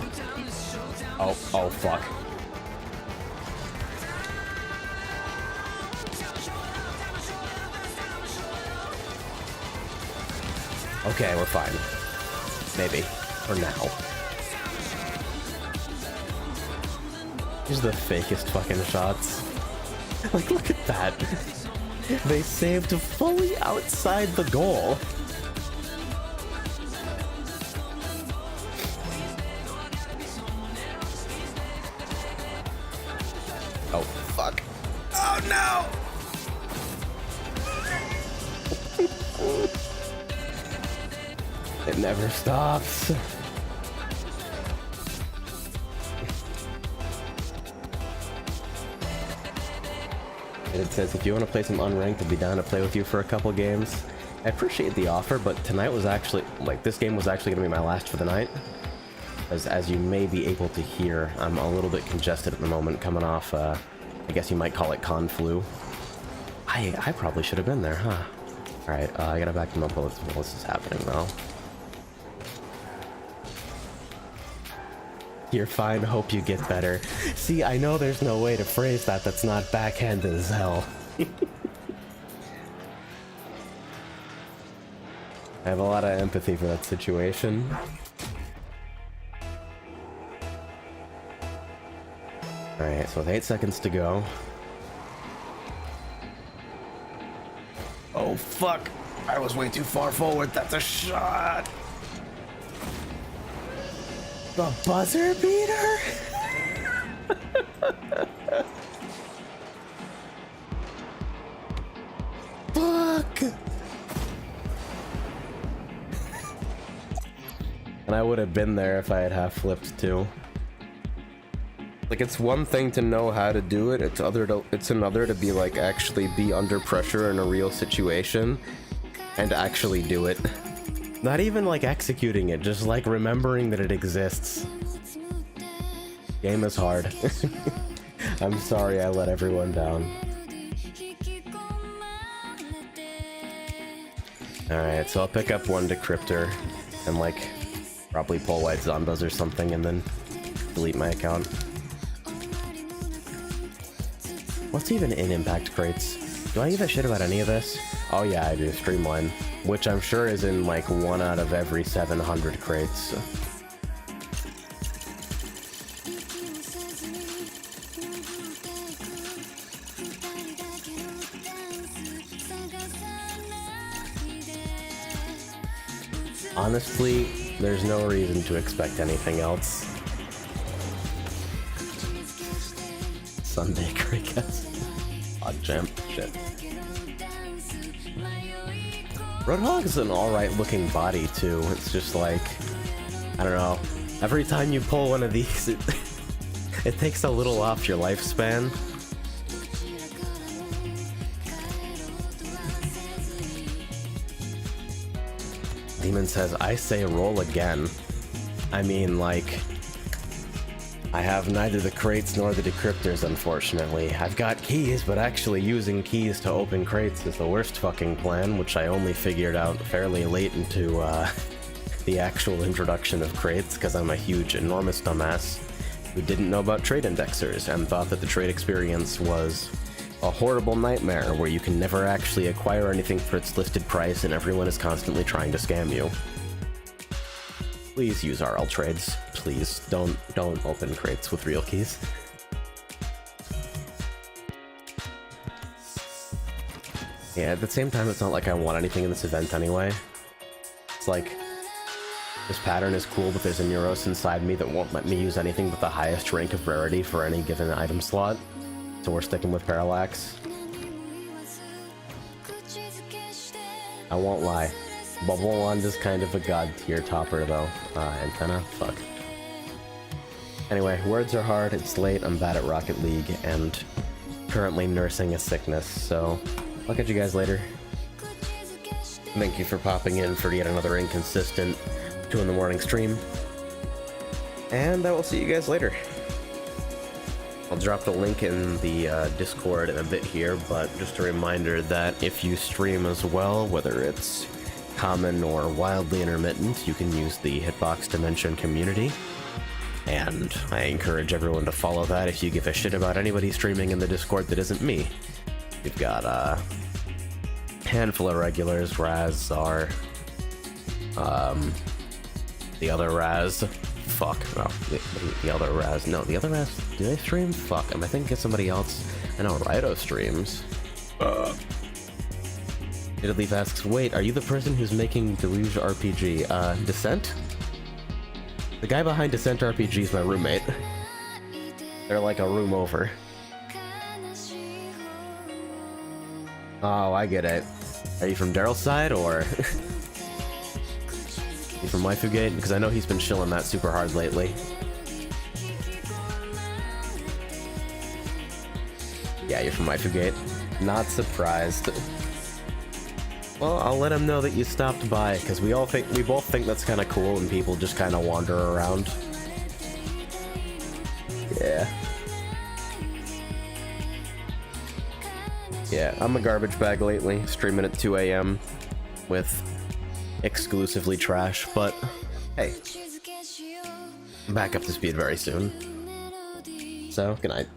Oh, fuck. Okay, we're fine. Maybe. For now. These are the fakest fucking shots. Like, look at that. They saved fully outside the goal. Oh, fuck. Oh, no! It never stops. And it says, if you want to play some unranked, I'll be down to play with you for a couple games. I appreciate the offer, but tonight was actually, like, this game was actually going to be my last for the night. As you may be able to hear, I'm a little bit congested at the moment, coming off, I guess you might call it con flu. I probably should have been there, huh? Alright, I gotta back them up while this is happening, though. You're fine, hope you get better. See, I know there's no way to phrase that that's not backhanded as hell. I have a lot of empathy for that situation. Alright, so with 8 seconds to go. Oh fuck! I was way too far forward, that's a shot! The buzzer beater? Fuck! And I would have been there if I had half flipped too. Like, it's one thing to know how to do it, it's another to be like, actually be under pressure in a real situation and actually do it. Not even like executing it, just like remembering that it exists. Game is hard. I'm sorry I let everyone down. Alright, so I'll pick up one Decryptor and like probably pull White Zondas or something and then delete my account. What's even in Impact Crates? Do I give a shit about any of this? Oh yeah, I do. Streamline. Which I'm sure is in like 1 out of every 700 crates. Honestly, there's no reason to expect anything else. Sunday crickets. Odd jump. Shit. Roadhog is an alright looking body too. It's just like, I don't know. Every time you pull one of these, it takes a little off your lifespan. Demon says, I say roll again. I mean, like, I have neither the crates nor the decryptors, unfortunately. I've got keys, but actually using keys to open crates is the worst fucking plan, which I only figured out fairly late into the actual introduction of crates, because I'm a huge, enormous dumbass who didn't know about trade indexers and thought that the trade experience was a horrible nightmare where you can never actually acquire anything for its listed price and everyone is constantly trying to scam you. Please use RL trades. Please don't open crates with real keys. Yeah, at the same time, it's not like I want anything in this event anyway. It's like, this pattern is cool, but there's a Neuros inside me that won't let me use anything but the highest rank of rarity for any given item slot. So we're sticking with Parallax. I won't lie. Bubble Wand is kind of a god tier topper though. Antenna? Fuck. Anyway, words are hard, it's late, I'm bad at Rocket League, and currently nursing a sickness, so I'll catch you guys later. Thank you for popping in for yet another inconsistent 2 in the morning stream. And I will see you guys later. I'll drop the link in the Discord in a bit here, but just a reminder that if you stream as well, whether it's common or wildly intermittent, you can use the Hitbox Dimension community. And I encourage everyone to follow that if you give a shit about anybody streaming in the Discord that isn't me. We've got a handful of regulars, Raz, Czar, the other Raz, fuck. Oh, the other Raz. No, the other Raz. Do they stream? Fuck. I think it's somebody else. I know Raito streams. Leaf asks, wait, are you the person who's making Deluge RPG? Descent? The guy behind Descent RPG is my roommate. They're like a room over. Oh, I get it. Are you from Daryl's side, or... You from Waifugate? Because I know he's been chilling that super hard lately. Yeah, you're from Waifugate. Not surprised. Well, I'll let him know that you stopped by, because we both think that's kind of cool when people just kind of wander around. Yeah. Yeah, I'm a garbage bag lately, streaming at 2 AM with exclusively trash, but hey, I'm back up to speed very soon. So, good night.